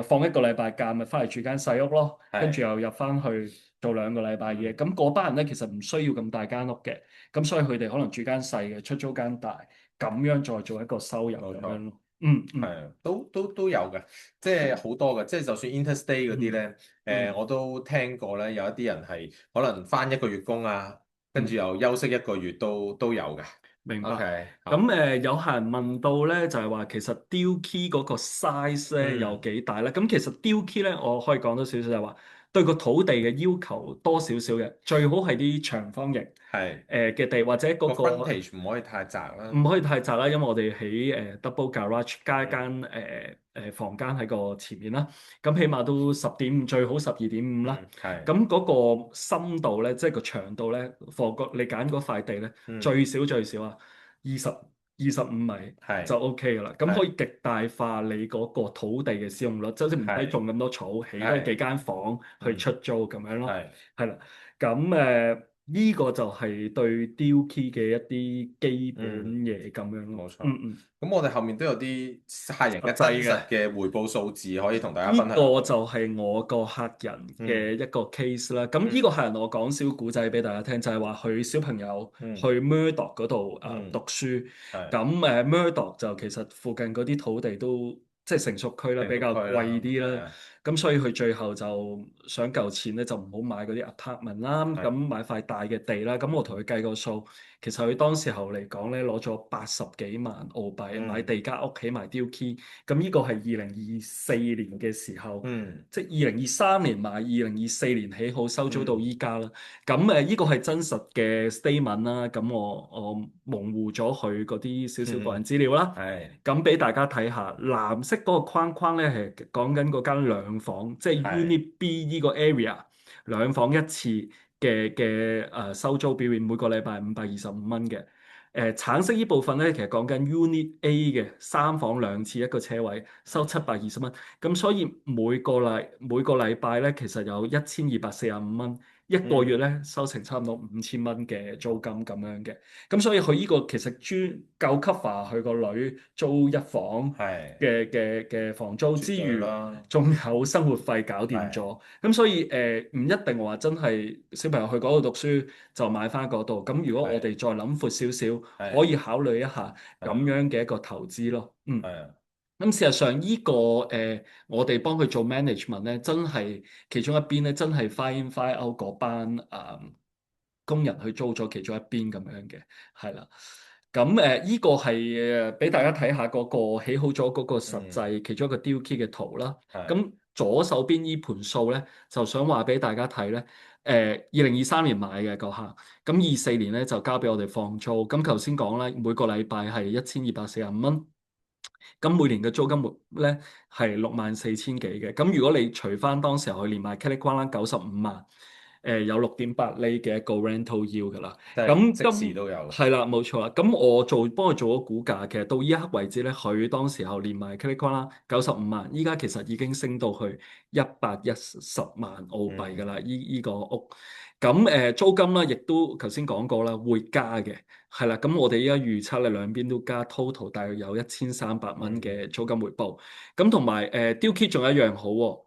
放1個禮拜假，咪翻嚟住間細屋咯，跟住係又入翻去做2個禮拜嘢。嗯咁嗰班人咧其實唔需要咁大間屋嘅，咁所以佢哋可能住間細嘅，出租間大，咁樣再做一個收入冇錯。咁樣咯。嗯嗯係啊，都有嘅，即係好多嘅，即係就算 interstate 嗰啲嗯咧，嗯我都聽過咧，有一啲人係可能返1個月工啊，跟住嗯。又休息1個月都有嘅。明白。OK，咁好，有客人問到咧，就係話其實 Dookie 嗰個 size 咧有嗯，幾大咧？咁其實 Dookie 咧，我可以講多少少就係話對個土地嘅要求多少少嘅，最好係啲長方形係嘅地，或者嗰個 個 frontage 唔可以太窄啦。唔可以太窄啦，因為我哋起double garage 加一嗯間房間喺個前面啦，咁起碼都10.5，最好12.5啦。嗯，係，咁嗰個深度咧，即係個長度咧，你揀嗰塊地咧，嗯最少啊，25米就 係 OK 噶啦。咁可係以極大化你嗰個土地嘅使用率，即係唔使係種咁多草，起多幾係，間房去嗯出租咁樣咯。係係啦。咁呢個就係對 Dookie 嘅一啲基本嗯。嘢咁樣咯。冇錯，嗯嗯，咁我哋後面都有啲客人嘅實際嘅。真實嘅回報數字可以同大家呢分享喎。個就係我個客人嘅嗯一個 case 啦。咁呢嗯個客人我講少古仔俾大家聽，就係話佢小朋友去 嗯 Murdoch 嗰度讀嗯，書。係咁Murdoch 就其實附近嗰啲土地都即係成熟區啦，成熟比較區啦，貴啲啦。係啊，咁所以佢最後就想夠錢咧，就唔好買嗰啲 apartment 啦，咁係買塊大嘅地啦。咁我同佢計個數，其實佢當時候嚟講咧，攞咗80幾萬澳幣買嗯地加屋起埋 Dookie。咁呢個係2024年嘅時候，嗯即係2023年買，2024年起好收租到嗯依家啦。咁呢個係真實嘅 statement 啦。咁我模糊咗佢嗰啲少少個人嗯，資料啦。係咁俾大家睇下，藍色嗰個框框咧係講緊嗰間兩房，即係 係 Unit B 呢個 area 2房1次嘅收租表現，每個禮拜525蚊嘅。橙色呢部分咧，其實講緊 Unit A 嘅3房2次一個車位，收720蚊。咁所以每個禮拜咧，其實有1245蚊，一個月嗯咧收成差唔多5000蚊嘅租金咁樣嘅。咁所以佢呢個其實夠 cover 佢個女租一房係嘅房租絕對之餘，啦，仲有生活費搞掂係咗。咁所以唔一定話真係小朋友去嗰度讀書就買翻嗰度。咁如果我哋係再諗闊少少，可係以考慮一下咁係樣嘅一個投資咯。嗯。係啊，咁事實上我哋幫佢做 management 咧，真係其中一邊咧，真係 fire in fire out 嗰班工人去租咗其中一邊咁樣嘅，係啦。咁依個係俾大家睇下嗰個起好咗嗰個實嗯際其中一個 deal key 嘅圖啦。係咁左手邊呢盤數咧，就想話俾大家睇咧。2023年買嘅個客，咁24年咧就交俾我哋放租。咁頭先講啦，每個禮拜係1245蚊。咁每年嘅租金咧係64000幾嘅。咁如果你除翻當時候佢連埋 c a l i q u a n 95萬，有6.8厘嘅一個 rental yield 噶啦。即係咁即時都有，係啦，冇錯啦。咁我幫佢做咗估價，其實到呢一刻為止咧，佢當時候連埋 c a l i q u a n 95萬，依家其實已經升到去110萬澳幣噶嗯啦。依個屋。咁租金咧，亦都頭先講過啦，會加嘅。係啦，咁我哋依家預測咧兩邊都加 total 大約有1300蚊嗯嘅租金回報。咁同埋Dookie 仲有一樣好喎。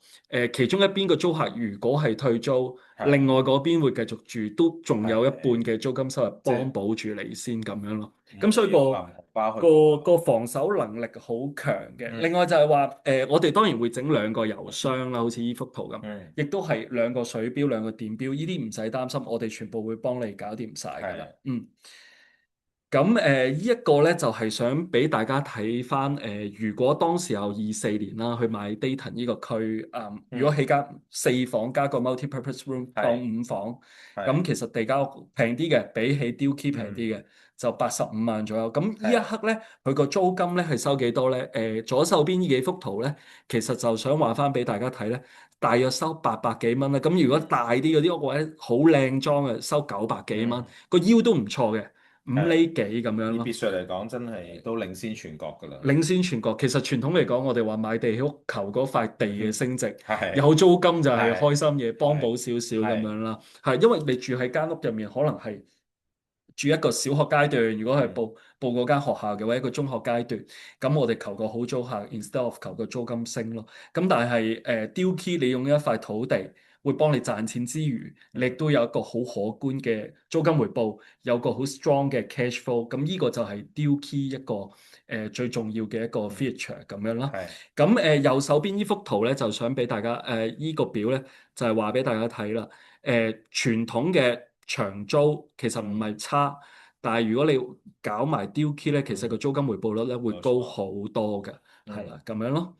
其中一邊個租客如果係退租，另係外嗰邊會繼續住，都仲有一半係嘅租金收入即係幫補住你先咁樣咯。咁所以唔會用銀包去補個防守能力好強嘅。嗯另外就係話我哋當然會整兩個郵箱啦，好似依幅圖咁，嗯亦都係兩個水標、兩個電標，呢啲唔使擔心，我哋全部會幫你搞掂晒㗎啦。係嗯。咁呢一個咧就係想俾大家睇翻如果當時候24年啦去買 Dayton 呢個區，如果嗯起間4房加個 multi-purpose room 當係5房，咁係其實地價屋平啲嘅，比起 Dookie 平嗯啲嘅，就85萬左右。咁呢一係刻咧，佢個租金咧係收幾多咧？左手邊呢幾幅圖咧，其實就想話翻俾大家睇咧，大約收800幾蚊啦。咁如果大啲嗰啲屋或者好靚裝嘅，收900幾蚊，嗯個 yield 都唔錯嘅。5厘係。幾咁樣咯，以別墅嚟講，真係都領先全國㗎啦。領先全國。其實傳統嚟講，我哋話買地起屋求嗰塊地嘅升值，係有租金就係係開心嘢，幫補係少少咁係樣啦。係因為你住喺間屋入面，可能係住一個小學階段，如果係嗯報嗰間學校嘅話，一個中學階段，咁我哋求個好租客，instead of 求個租金升咯。咁但係丟 key 你用一塊土地會幫你賺錢之餘，你亦都有一個好可觀嘅租金回報，有個好 strong 嘅 cash flow。咁呢個就係丟 key 一個最重要嘅一個 feature 咁樣啦。係咁右手邊呢幅圖咧，就想俾大家依個表咧，就係話俾大家睇啦。傳統嘅長租其實唔係差，但係如果你搞埋 deal key 咧，其實個租金回報率咧會冇錯高好多嘅，係嗯啦咁樣咯。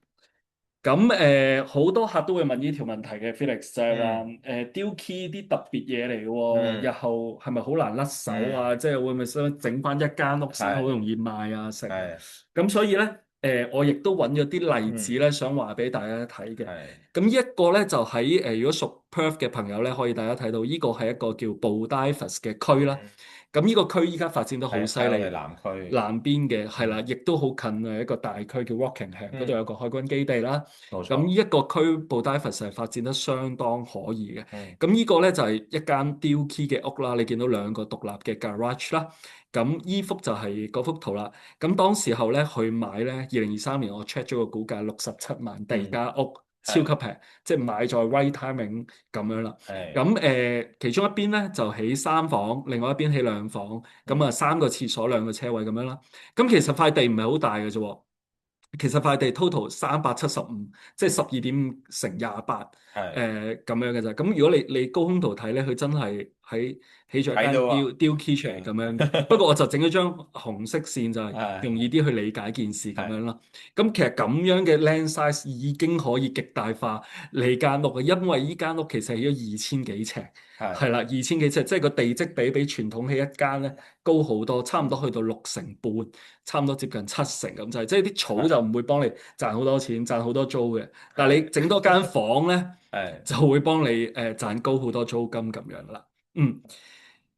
咁好多客都會問呢條問題嘅，Felix 就係話嗯deal key 啲特別嘢嚟嘅喎，日嗯後係咪好難甩手啊？嗯即係會唔會想整翻一間屋先好係容易賣啊？成係咁所以咧，我亦都揾咗啲例子嗯咧，想話俾大家睇嘅。係咁呢一個咧就喺如果屬 Perth 嘅朋友咧，可以大家睇到呢個係一個叫 Baldivis 嘅區啦。嗯咁呢個區依家發展得好係犀利，喺我哋南區南邊嘅係啦，嗯亦都好近一個大區叫 Rockingham，嗰度嗯有個海軍基地啦。咁呢冇錯一個區 Baldivis 係發展得相當可以嘅。嗯咁呢個咧就係一間 Deal Key 嘅屋啦，你見到兩個獨立嘅 garage 啦。咁依幅就係嗰幅圖啦。咁當時候咧去買咧，2023年我 check 咗個估價67萬地嗯價屋，超係級平，即係買在 right timing 咁樣啦。係咁其中一邊咧就起三房，另外一邊起兩房，咁啊嗯三個廁所兩個車位咁樣啦。咁其實塊地唔係好大嘅啫喎，其實塊地 total 375，即係12.5×28，係咁樣嘅咋。咁如果你高空圖睇咧，佢真係起咗一間睇到啊雕 key 出嚟咁樣嘅。不過我就整咗張紅色線，就係係容易啲去理解件事咁係樣啦。咁其實咁樣嘅 land size 已經可以極大化你間屋嘅，因為依間屋其實起咗2000幾尺，係係啦，2000幾尺，即係個地積比傳統起一間咧高好多，差唔多去到6成半，差唔多接近7成咁滯。即係啲草就唔會幫你賺好多錢，賺好多租嘅，但係你整多間房咧，係就會幫你賺高好多租金咁樣啦。嗯，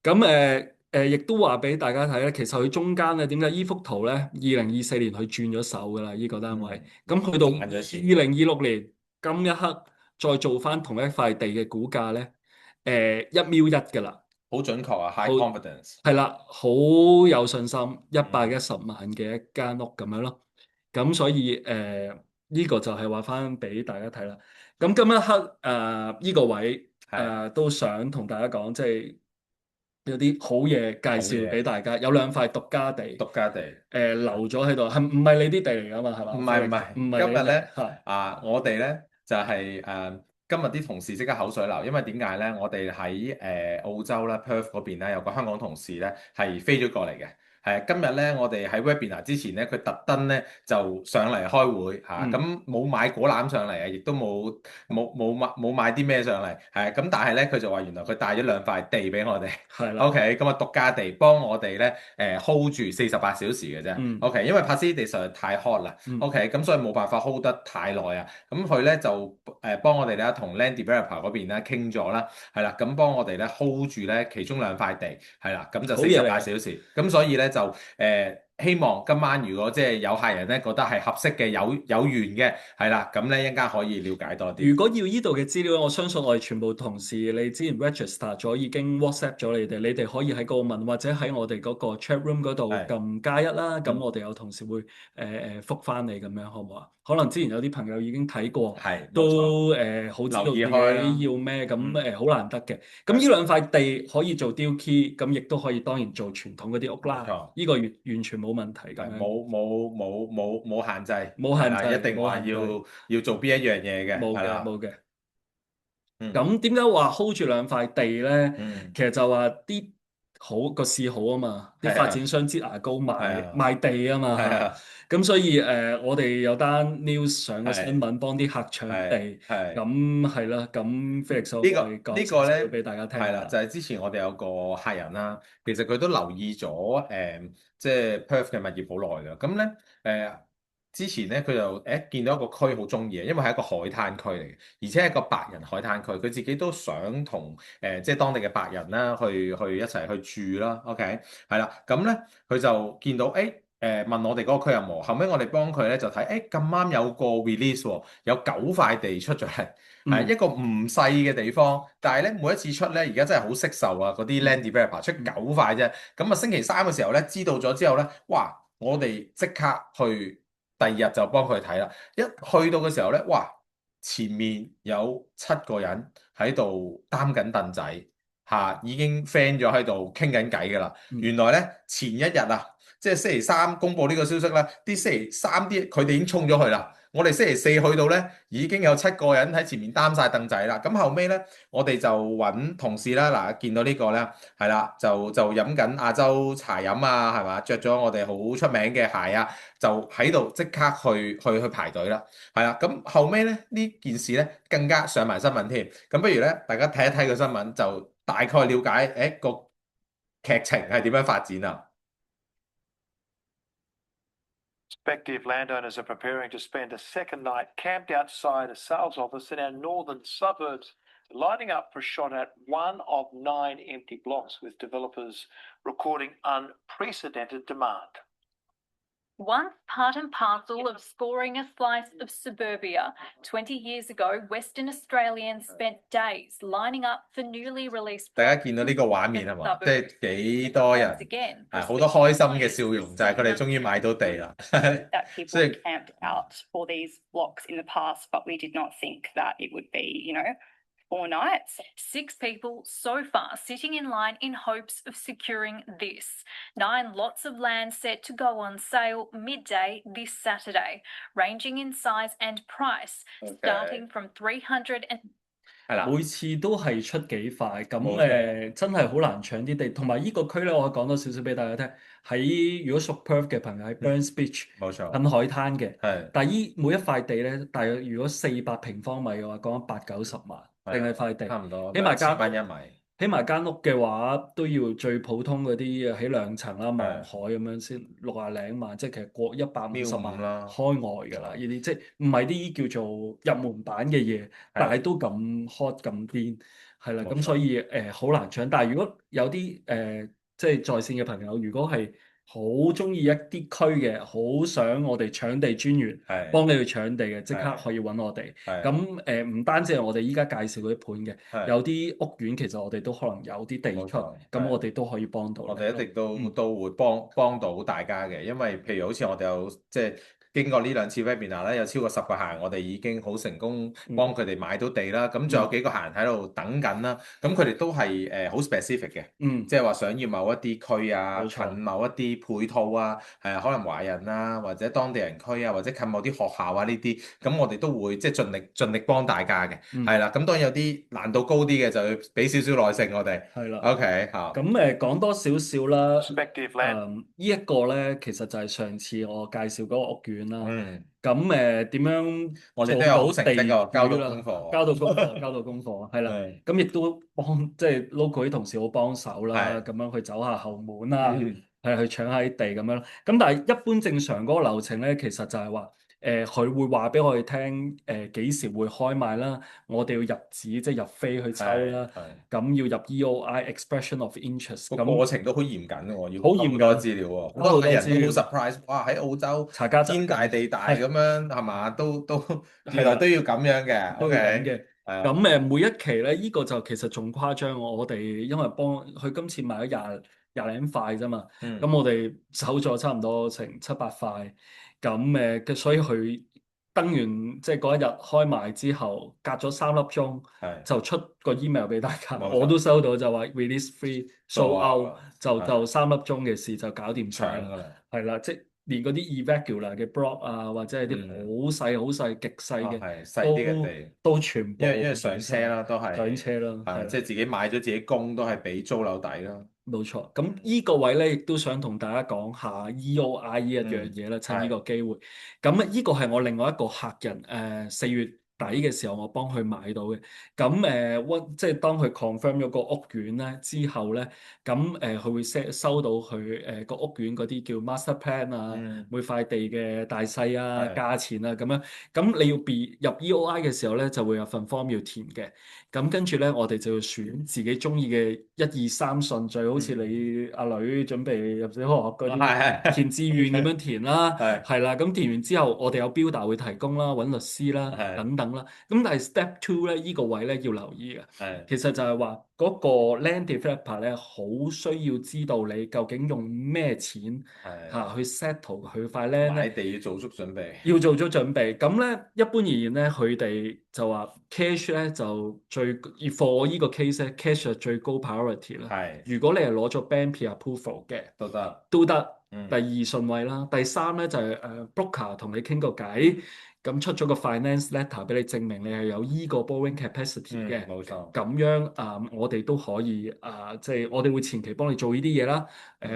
咁亦都話俾大家睇咧，其實佢中間咧點解依幅圖咧，2024年佢轉咗手㗎啦，依個單位，咁去到賺咗錢2026年今一刻再做翻同一塊地嘅估價咧，1.1㗎啦。好準確啊好，high confidence 係啦，好有信心，110萬嘅一間屋咁樣咯。咁所以呢個就係話翻俾大家睇啦。咁今一刻呢個位係都想同大家講，即係有啲好嘢介好紹俾嘢大家。有兩塊獨家地獨家地。留咗喺度，係唔係你啲地嚟㗎嘛？係嘛？唔係唔係，唔係你地今日咧係我哋咧就係、今日啲同事即刻口水流，因為點解咧？我哋喺澳洲啦 Perth 嗰邊咧有個香港同事咧係飛咗過嚟嘅。係今日咧，我哋喺 webinar 之前咧，佢特登咧就上嚟開會嚇，嗯咁冇買果籃上嚟啊，亦都冇買啲咩上嚟，係咁，但係咧佢就話原來佢帶咗兩塊地俾我哋。係啦， OK，咁啊獨家地幫我哋咧hold 住48小時嘅啫。嗯 OK，因為帕斯地實在太 hot 啦。嗯 OK，咁所以冇辦法 hold 得太耐啊。咁佢咧就幫我哋咧同 land developer 嗰邊咧傾咗啦，係啦，咁幫我哋咧 hold 住咧其中兩塊地，係啦，咁就四十好嘢嚟嘅。八小時。咁所以咧就希望今晚如果即係有客人咧覺得係合適嘅有緣嘅，係啦，咁咧一陣間可以了解多啲。如果要依度嘅資料，我相信我哋全部同事，你之前 register 咗，已經 WhatsApp 咗你哋可以喺嗰度問，或者喺我哋嗰個 chat room 嗰度係撳加一啦。咁嗯我哋有同事會覆翻你咁樣，好唔好啊？可能之前有啲朋友已經睇過，係冇錯，都好知道留意自己開啦。要咩，咁嗯好難得嘅。咁呢兩塊地可以做 deal key，咁亦都可以當然做傳統嗰啲屋啦。冇錯。呢個完全冇問題咁係樣，冇限制，冇限係啦，一制，定話冇限制，要做邊一樣嘢嘅，冇係啦，嘅冇嘅。嗯咁點解話 hold 住兩塊地咧？嗯，其實就話啲好個市好啊嘛，啲發係啊展商擠牙膏係啊賣地啊嘛嚇。係啊咁所以我哋有單 news 上個新係聞，幫啲客搶地。係咁係啦，咁 Felix 呢個我哋講呢少少個咧俾大家聽係啦，下啦。就係之前我哋有個客人啦，其實佢都留意咗即係 Perth 嘅物業好耐㗎。咁咧之前咧佢就見到一個區好中意嘅，因為係一個海灘區嚟嘅，而且係一個白人海灘區。佢自己都想同即係當地嘅白人啦，去一齊去住啦。OK，係啦，咁咧佢就見到問我哋嗰個區有冇，後尾我哋幫佢咧就睇，誒咁啱有個 release 喎，有9塊地出咗嚟，係嗯一個唔細嘅地方，但係咧每一次出咧，而家真係好惜售啊！嗰啲 land 嗯 developer 出9塊啫，咁啊星期三嘅時候咧，知道咗之後咧，哇！我哋即刻去，第二日就幫佢睇啦。一去到嘅時候咧，哇！前面有7個人喺度擔緊凳仔，已經 friend 咗喺度傾緊偈㗎啦。嗯。原來咧前一日啊〜即係星期三公佈呢個消息咧，啲星期三啲佢哋已經衝咗去啦。我哋星期四去到咧，已經有7個人喺前面擔晒凳仔啦。咁後尾咧，我哋就揾同事啦，嗱見到呢個咧，係啦，就飲緊亞洲茶飲啊，係嘛？着咗我哋好出名嘅鞋啊，就喺度即刻去排隊啦。係啦，咁後尾咧呢件事咧更加上埋新聞添。咁不如咧，大家睇一睇個新聞，就大概了解誒個劇情係點樣發展啊？Prospective landowners are preparing to spend a second night camped outside a sales office in our northern suburbs, lining up for a shot at one of 9 empty blocks, with developers recording unprecedented demand. Once part and parcel of scoring a slice of suburbia, 20 years ago, Western Australians spent days lining up for newly released 大家見到呢個畫面係嘛？即係幾多人 again. 係好多開心嘅笑容，就係佢哋終於買到地啦。that people 所以 camped out for these blocks in the past, but we did not think that it would be, 4 nights. 6 people so far sitting in line in hopes of securing this. 9 lots of land set to go on sale midday this Saturday, ranging in size and price, starting from 300 and 係啦，每次都係出幾塊，咁冇錯真係好難搶啲地。同埋呢個區咧，我講多少少俾大家聽。喺如果屬 Perth 嘅朋友喺 Burns Beach 冇錯，近海灘嘅，係但係每一塊地咧，大約如果400平方米嘅話，講緊80-90萬，定係塊地。差唔多，起碼間1,000蚊一米。起埋間屋嘅話，都要最普通嗰啲起2層啦，望係海咁樣先60零萬，即係其實過150萬150啦開外㗎啦。呢啲即係唔係啲叫做入門版嘅嘢，但係都咁 hot 咁癲，係啦。冇錯咁所以好難搶。但係如果有啲即係在線嘅朋友，如果係好中意一啲區嘅，好想我哋搶地專員係幫你去搶地嘅，即刻係可以揾我哋。係咁唔單止係我哋依家介紹嗰啲盤嘅，係有啲屋苑其實我哋都可能有啲地出，冇錯係咁我哋都可以幫到你咯。我哋一定都嗯都會幫到大家嘅，因為譬如好似我哋有即係經過呢2次 webinar 咧，有超過10個客人，我哋已經好成功幫佢哋買到地啦。咁仲有幾個客人喺度等緊啦，咁佢哋都係好 specific 嘅。嗯，即係話想要某一啲區啊，冇錯近某一啲配套啊，可能華人啊，或者當地人區啊，或者近某啲學校啊呢啲，咁我哋都會即係盡力幫大家嘅，嗯係啦。咁當然有啲難度高啲嘅，就要俾少少耐性我哋。係啦。 OK 嚇，咁講多少少啦。 Prospective land 呢一個咧，其實就係上次我介紹嗰個屋苑啦。嗯，咁點樣我哋都有好成績㗎，做交到地主啦到功課。交到功課，交到功課，係啦。係咁亦都即係 local 啲同事好幫手啦，係咁樣去走下後門啦，嗯係去搶下啲地咁樣咯。咁但係一般正常嗰個流程咧，其實就係話佢會話俾我哋聽幾時會開賣啦，我哋要入紙即係入飛去抽啦，係咁要入 EOI expression of interest，個咁過程都好嚴謹喎，要好嚴好多謹資料喎，好好多多人資料都好 surprise，哇！喺澳洲查家宅天大地大係咁樣係嘛？都係原來都要咁樣嘅都要咁，OK，嘅。係啊，咁每一期咧，呢個就其實仲誇張喎。我哋因為幫佢今次賣咗廿零塊啫嘛，嗯咁我哋收咗差唔多成7-8塊。咁所以佢登完即係嗰一日開賣之後，隔咗3粒鐘係就出個 email 俾大家，冇錯我都收到就話 release free sold out，就係3粒鐘嘅事就搞掂晒啦。搶㗎啦，係啦，即係連嗰啲 irregular 嘅 block 啊，或者係啲好細好細、極細嘅，係細啲嘅地，都全部因為上車啦，都係上車啦，係即係自己買咗自己供，都係俾租樓底啦。冇錯。咁呢個位咧，亦都想同大家講下 EOI 呢一樣嘢啦，趁呢個機會。咁呢個係我另外一個客人4月底嘅時候，我幫佢買到嘅。咁即係當佢 confirm 咗個屋苑咧之後咧，咁佢會收到佢個屋苑嗰啲叫 master plan 啊，嗯每塊地嘅大細啊、係價錢啊咁樣。咁你要入 EOI 嘅時候咧，就會有份 form 要填嘅。咁跟住咧，我哋就要選自己中意嘅1、2、3順序，好似你阿女準備入小學嗰啲係填志願咁樣填啦，係係啦。咁填完之後，我哋有 builder 會提供啦，揾律師啦係等等啦。咁但係 step two 咧，呢個位咧要留意嘅，係其實就係話嗰個 land developer 咧，好需要知道你究竟用咩錢係去 settle 佢塊 land 咧。買地要做足準備。要做咗準備，咁咧一般而言咧，佢哋就話 cash 咧就for 呢個 case 咧，cash 係最高 priority 啦。係如果你係攞咗 bank approval 嘅，都得。都得。嗯第二順位啦，第三咧就係broker 同你傾個偈，咁出咗個 finance letter 俾你證明你係有依個 borrowing capacity 嘅。冇錯。咁樣我哋都可以即係我哋會前期幫你做呢啲嘢啦。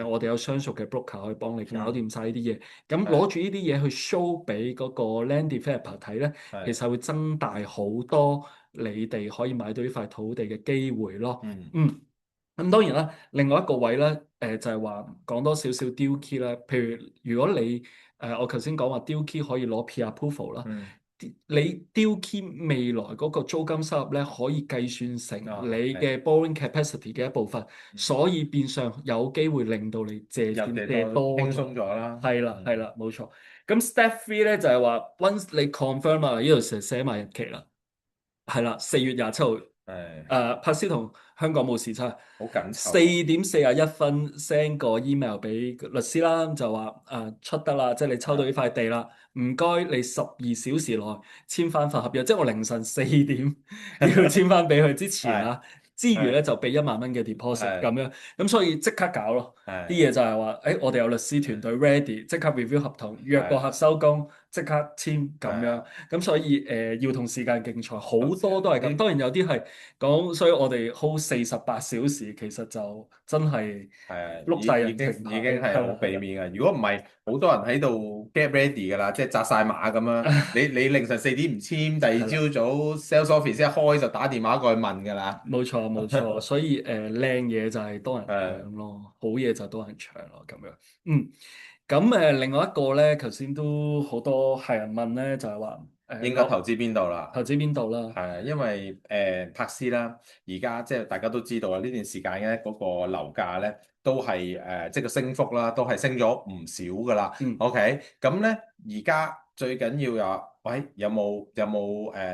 我哋有相熟嘅 broker 可以幫你搞掂晒呢啲嘢。咁攞住呢啲嘢去 show 俾嗰個 land developer 睇咧，其實會增大好多你哋可以買到呢塊土地嘅機會咯。咁當然啦，另外一個位咧，就係話講多少少 deal key 啦。譬如如果你我頭先講話 deal key 可以攞 pre-approval 啦，你 deal key 未來嗰個租金收入咧，可以計算成你嘅 borrowing capacity 嘅一部分，所以變相有機會令到你借錢借多輕鬆咗啦。係啦，係啦，冇錯。咁 step three 咧就係話 once 你 confirm 啊，呢度成寫埋日期啦，係啦，4月27號。柏斯同香港冇時差，好緊湊。4點41分 send 個 email 俾律師啦，就話出得啦，即係你抽到呢塊地啦，唔該你12小時內簽翻份合約，即係我凌晨4點要簽翻俾佢之前啊。之餘咧就俾1萬蚊嘅 deposit 咁樣，咁所以即刻搞咯。啲嘢就係話，我哋有律師團隊 ready，即刻 review 合同，約個客收工，即刻簽咁樣。咁所以要同時間競賽，好多都係咁。當然有啲係講，所以我哋 hold 48小時，其實就真係碌晒人情牌，已經係好俾面嘅。如果唔係，好多人喺度 get ready 㗎啦，即係紮晒馬咁樣。你凌晨4點唔簽，第二朝早 sales office 一開就打電話過去問㗎啦。冇錯冇錯，所以靚嘢就係多人搶咯，好嘢就多人搶咯咁樣。咁另外一個咧，頭先都好多係人問咧，就係話應該投資邊度啦？投資邊度啦？係因為柏斯啦，而家即係大家都知道啦，呢段時間咧嗰個樓價咧都係即係個升幅啦，都係升咗唔少㗎啦。OK，咁咧而家最緊要有，喂有冇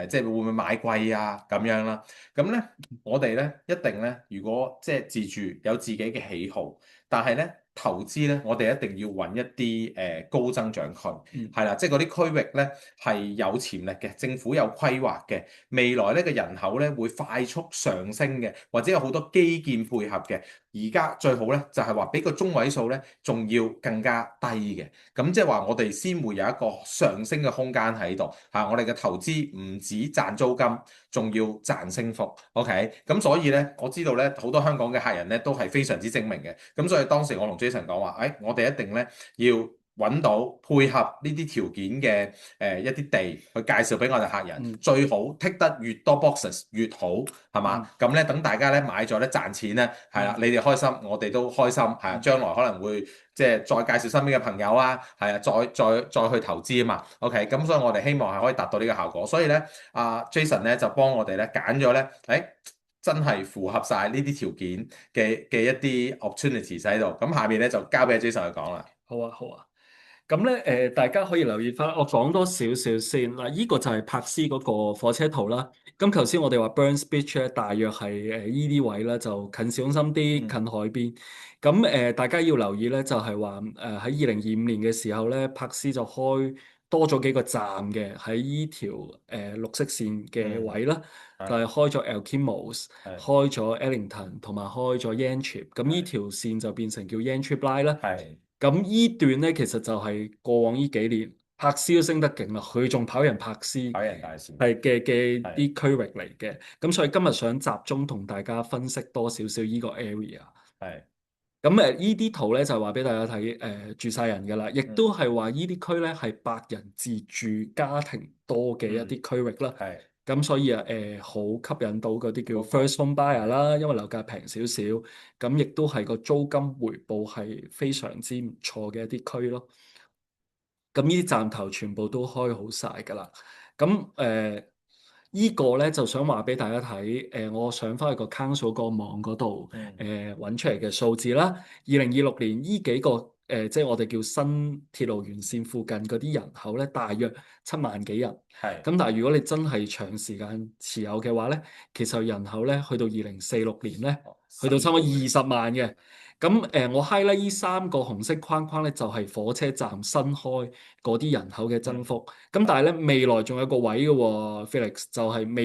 即係會唔會買貴啊咁樣啦？咁咧我哋咧一定咧，如果即係自住有自己嘅喜好，但係咧。投資咧，我哋一定要揾一啲高增長區，係啦，即係嗰啲區域咧係有潛力嘅，政府有規劃嘅，未來呢個人口咧會快速上升嘅，或者有好多基建配合嘅。而家最好咧就係話俾個中位數咧，仲要更加低嘅，咁即係話我哋先會有一個上升嘅空間喺度嚇。我哋嘅投資唔止賺租金，仲要賺升幅。OK，咁所以咧，我知道咧好多香港嘅客人咧都係非常之精明嘅，咁所以當時我同 Jason 講話，我哋一定咧要揾到配合呢啲條件嘅一啲地去介紹俾我哋客人，最好剔得越多 boxes 越好，係嘛？咁咧等大家咧買咗咧賺錢咧，係啦，你哋開心，我哋都開心，係啊，將來可能會即係再介紹身邊嘅朋友啊，係啊，再去投資啊嘛。OK，咁所以我哋希望係可以達到呢個效果，所以咧Jason 咧就幫我哋咧揀咗咧，真係符合晒呢啲條件嘅一啲 opportunities 喺度，咁下面咧就交俾 Jason 去講啦。好啊，好啊。咁咧大家可以留意翻，我講多少少先嗱，依個就係柏斯嗰個火車圖啦。咁頭先我哋話 Burns Beach 咧，大約係依啲位咧就近市中心啲，近海邊。咁大家要留意咧，就係話喺2025年嘅時候咧，柏斯就開多咗幾個站嘅喺依條綠色線嘅位啦，就係開咗 Elkimos，開咗 Ellington 同埋開咗 Yantrip。咁依條線就變成叫 Yantrip Line 啦。咁依段咧，其實就係過往呢幾年柏斯都升得勁啦，佢仲跑贏柏斯，跑贏大線係嘅啲區域嚟嘅。咁所以今日想集中同大家分析多少少依個 area。咁依啲圖咧就係話俾大家睇，住晒人㗎啦，亦都係話依啲區咧係8人自住家庭多嘅一啲區域啦。係咁所以好吸引到嗰啲叫 first home buyer 啦，因為樓價平少少，咁亦都係個租金回報係非常之唔錯嘅一啲區咯。咁呢啲站頭全部都開好晒㗎啦。咁依個咧就想話俾大家睇，我上翻去個 Council 個網嗰度，揾出嚟嘅數字啦。2026年呢幾個即係我哋叫新鐵路沿線附近嗰啲人口咧，大約7萬幾人。係咁但係如果你真係長時間持有嘅話咧，其實人口咧去到2046年咧，去到差唔多20萬嘅。咁我 highlight 呢3個紅色框框咧，就係火車站新開嗰啲人口嘅增幅。咁但係咧未來仲有個位嘅喎，Felix 就係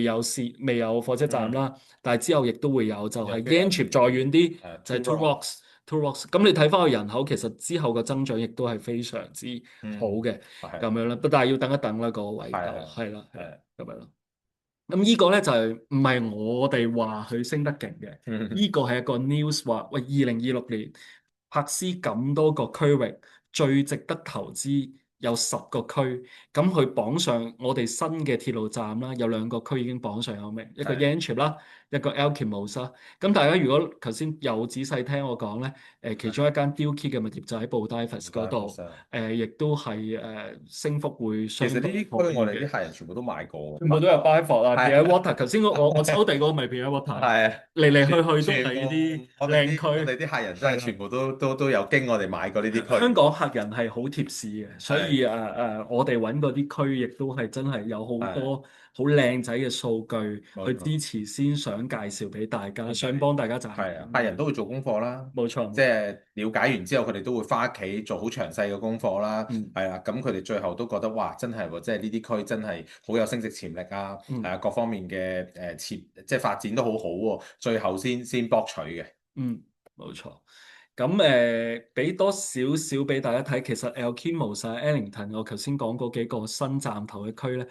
未有火車站啦，但係之後亦都會有，就係 Yanchep 再遠啲，就係 Two Rocks。咁你睇翻個人口，其實之後嘅增長亦都係非常之好嘅咁樣啦。但係要等一等啦，個位就係啦，咁樣咯。咁呢個咧就係唔係我哋話佢升得勁嘅，呢個係一個 news 話，喂，2026年柏斯咁多個區域最值得投資有10個區，咁佢榜上我哋新嘅鐵路站啦，有2個區已經榜上有名，一個 Yanchep 啦，一個 Elkemos 啦。咁大家如果頭先有仔細聽我講咧，其中一間 Dillkey 嘅物業就喺 Baldivis 嗰度，亦都係升幅會相當。其實呢啲區我哋啲客人全部都買過，全部都有 buy for 啊 Pierre Water。頭先我抽地嗰個咪 Pierre Water，係啊，嚟嚟去去都係呢啲靚區。我哋啲客人真係全部都有經我哋買過呢啲區。香港客人係好貼市嘅，所以我哋揾嗰啲區亦都係真係有好多好靚仔嘅數據去支持，先想介紹俾大家，想幫大家賺。係啊，客人都會做功課啦，冇錯，即係了解完之後，佢哋都會翻屋企做好詳細嘅功課啦。係啊，咁佢哋最後都覺得哇，真係喎，即係呢啲區真係好有升值潛力啊！係啊，各方面嘅即係發展都好好喎，最後先博取嘅。冇錯。咁俾多少少俾大家睇，其實 Elkemos、Eglinton 我頭先講嗰幾個新站頭嘅區咧，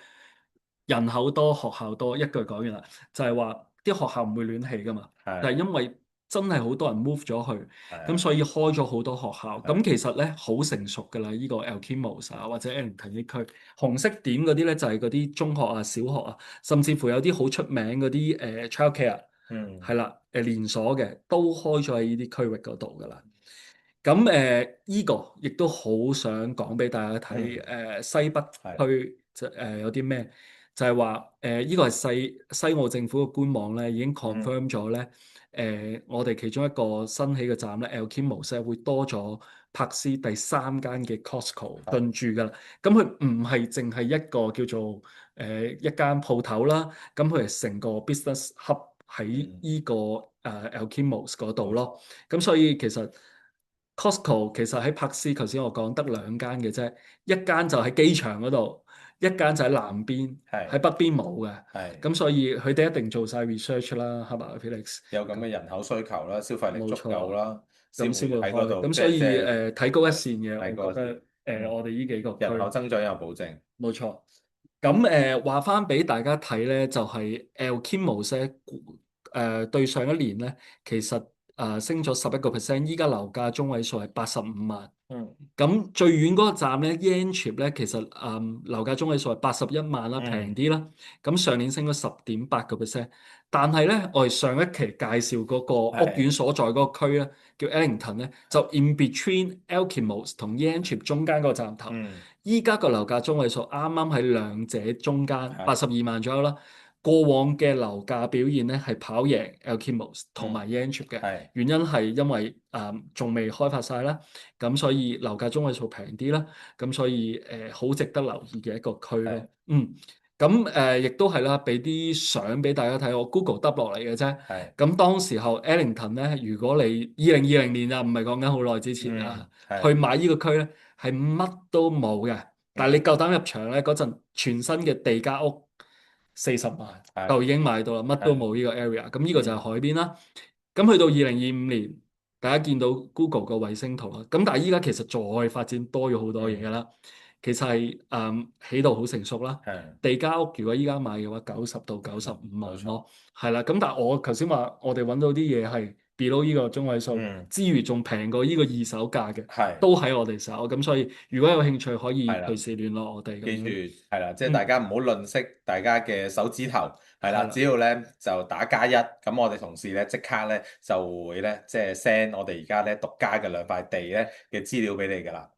人口多，學校多，一句講完啦，就係話啲學校唔會亂起噶嘛，但係因為真係好多人 move 咗去，咁所以開咗好多學校。咁其實咧好成熟噶啦，呢個 Elkemos 或者 Eglinton 啲區，紅色點嗰啲咧就係嗰啲中學啊、小學啊，甚至乎有啲好出名嗰啲childcare。係啦，連鎖嘅都開咗喺呢啲區域嗰度噶啦。咁依個亦都好想講俾大家睇，西北區有啲咩？就係話依個係西澳政府嘅官網咧，已經 confirm 咗咧，我哋其中一個新起嘅站咧 Elkemos 會多咗柏斯第3間嘅 Costco 進駐噶啦。咁佢唔係淨係一個叫做一間鋪頭啦，咁佢係成個 business hub。喺呢個Elkemos 嗰度咯，咁所以其實 Costco 其實喺柏斯頭先我講得2間嘅啫，一間就喺機場嗰度，一間就喺南邊，喺北邊冇嘅。咁所以佢哋一定做晒 research 啦，係嘛 Felix？有咁嘅人口需求啦，消費力足夠啦，咁先會喺嗰度。咁所以睇高一線嘅，我覺得我哋呢幾個人口增長有保證。冇錯。咁話翻俾大家睇咧，就係 Elkemos 對上一年咧，其實升咗11%，依家樓價中位數係85萬。咁最遠嗰個站咧 Yanchep 咧，其實樓價中位數係81萬啦，平啲啦。咁上年升咗10.8%，但係咧我哋上一期介紹嗰個屋苑所在嗰個區咧，叫 Eglinton 咧，就 in between Elkemos 同 Yanchep 中間嗰個站頭。依家個樓價中位數啱啱喺兩者中間82萬左右啦。過往嘅樓價表現咧係跑贏 Elkemos 同埋 Yanchep 嘅，原因係因為仲未開發晒啦，咁所以樓價中位數平啲啦，咁所以好值得留意嘅一個區咯。咁亦都係啦，俾啲相俾大家睇，我 Google 得落嚟嘅啫。咁當時候 Eglinton 咧，如果你2020年啊，唔係講緊好耐之前啊，去買呢個區咧係乜都冇嘅，但係你夠膽入場咧，嗰陣全新嘅地價屋40萬就已經買到啦，乜都冇呢個 area。咁呢個就係海邊啦。咁去到2025年，大家見到 Google 個衛星圖啦。咁但係依家其實再發展多咗好多嘢㗎啦。其實係起到好成熟啦。地價屋如果依家買嘅話，90到95萬咯。係啦。咁但係我頭先話我哋揾到啲嘢係 below 呢個中位數，嗯之餘仲平過呢個二手價嘅，係都喺我哋手。咁所以如果有興趣，可以係啦隨時聯絡我哋咁記住樣。係啦，即係大家唔好吝惜大家嘅手指頭，係啦，係啦只要咧就打+1，咁我哋同事咧即刻咧就會咧即係 send 我哋而家咧獨家嘅兩塊地咧嘅資料俾你㗎啦。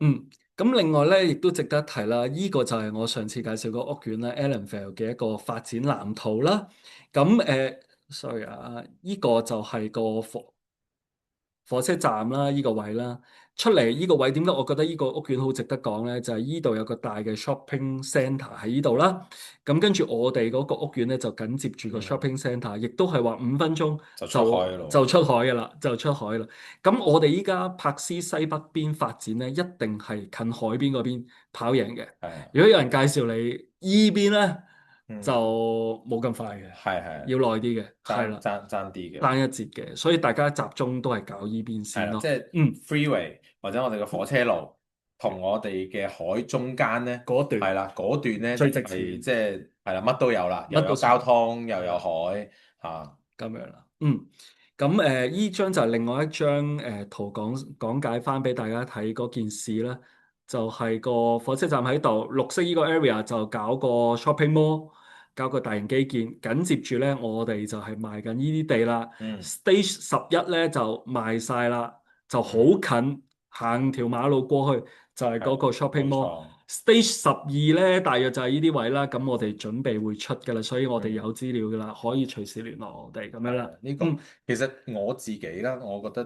咁另外咧，亦都值得提啦。依個就係我上次介紹個屋苑咧 Allenvale 嘅一個發展藍圖啦。咁sorry 啊，依個就係個火車站啦，依個位啦，出嚟依個位點解我覺得依個屋苑好值得講咧？就係依度有個大嘅 shopping centre 喺依度啦。咁跟住我哋嗰個屋苑咧就緊接住個 shopping centre，亦都係話5分鐘就出海咯就出海嘅啦，就出海啦。咁我哋依家柏斯西北邊發展咧，一定係近海邊嗰邊跑贏嘅。係啊如果有人介紹你依邊咧，嗯就冇咁快嘅，係要耐啲嘅，係啦，爭啲嘅。單一節嘅，所以大家集中都係搞依邊係啦，先咯。即係 freeway 或者我哋嘅火車路同我哋嘅海中間咧，嗰段係啦，嗰段咧最值錢係即係係啦，乜都有啦，又乜都有交通又有海嚇。咁樣啦。咁依張就係另外一張圖講解翻俾大家睇嗰件事啦，就係個火車站喺度，綠色依個 area 就搞個 shopping mall，搞個大型基建，緊接住咧我哋就係賣緊依啲地啦。Stage 11咧就賣晒啦，就好近，行條馬路過去就係嗰個 shopping 冇 mall。錯 Stage 12咧，大約就係呢啲位啦。咁我哋準備會出㗎啦，所以我哋有資料㗎啦，可以隨時聯絡我哋咁樣啦。呢個其實我自己啦，我覺得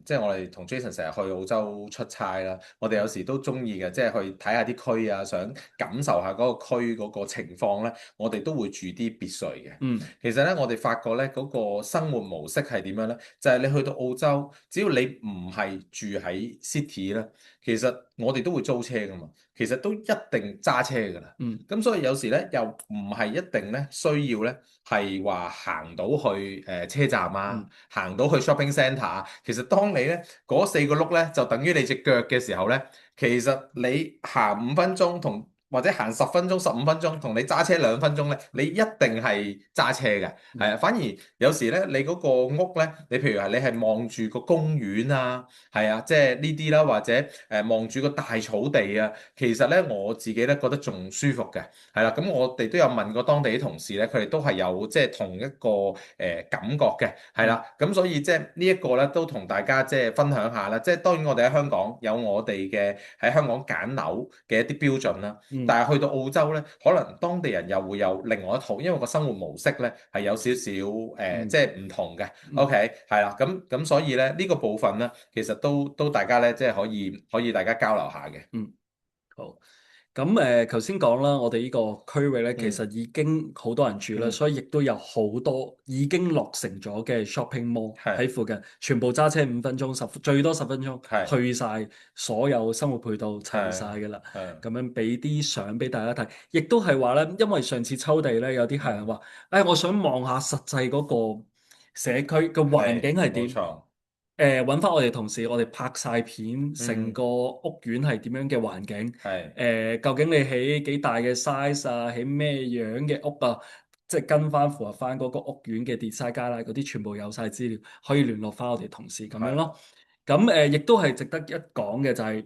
即係我哋同 Jason 成日去澳洲出差啦，我哋有時都中意嘅，即係去睇下啲區啊，想感受下嗰個區嗰個情況咧，我哋都會住啲別墅嘅。其實咧，我哋發覺咧嗰個生活模式係點樣咧？就係你去到澳洲，只要你唔係住喺 city 咧，其實我哋都會租車㗎嘛。其實都一定揸車㗎啦，咁所以有時咧又唔係一定咧需要咧係話行到去車站啊，行到去 shopping centre 啊。其實當你咧嗰4個轆咧就等於你隻腳嘅時候咧，其實你行5分鐘或者行10分鐘、15分鐘，同你揸車2分鐘咧，你一定係揸車嘅，係啊。反而有時咧，你嗰個屋咧，你譬如係你係望住個公園啊，係啊，即係呢啲啦，或者望住個大草地啊，其實咧我自己咧覺得仲舒服嘅，係啦。咁我哋都有問過當地啲同事咧，佢哋都係有即係同一個感覺嘅，係啦。咁所以即係呢一個咧都同大家即係分享下啦。即係當然我哋喺香港有我哋嘅喺香港揀樓嘅一啲標準啦。但係去到澳洲咧，可能當地人又會有另外一套，因為個生活模式咧係有少少即係唔同嘅。OK，係啦，咁所以咧呢個部分咧，其實都大家咧即係可以大家交流下嘅。好。咁頭先講啦，我哋呢個區域咧，其實已經好多人住啦，所以亦都有好多已經落成咗嘅 shopping mall 喺附近，全部揸車5分鐘，最多10分鐘去晒所有生活配套齊晒㗎啦。咁樣俾啲相俾大家睇，亦都係話咧，因為上次抽地咧，有啲客人話，我想望下實際嗰個社區嘅環境係點。揾翻我哋同事，我哋拍晒片，成個屋苑係點樣嘅環境？究竟你起幾大嘅 size 啊？起咩樣嘅屋啊？即係跟翻符合翻嗰個屋苑嘅 design guideline嗰啲，全部有晒資料，可以聯絡翻我哋同事咁樣咯。咁亦都係值得一講嘅就係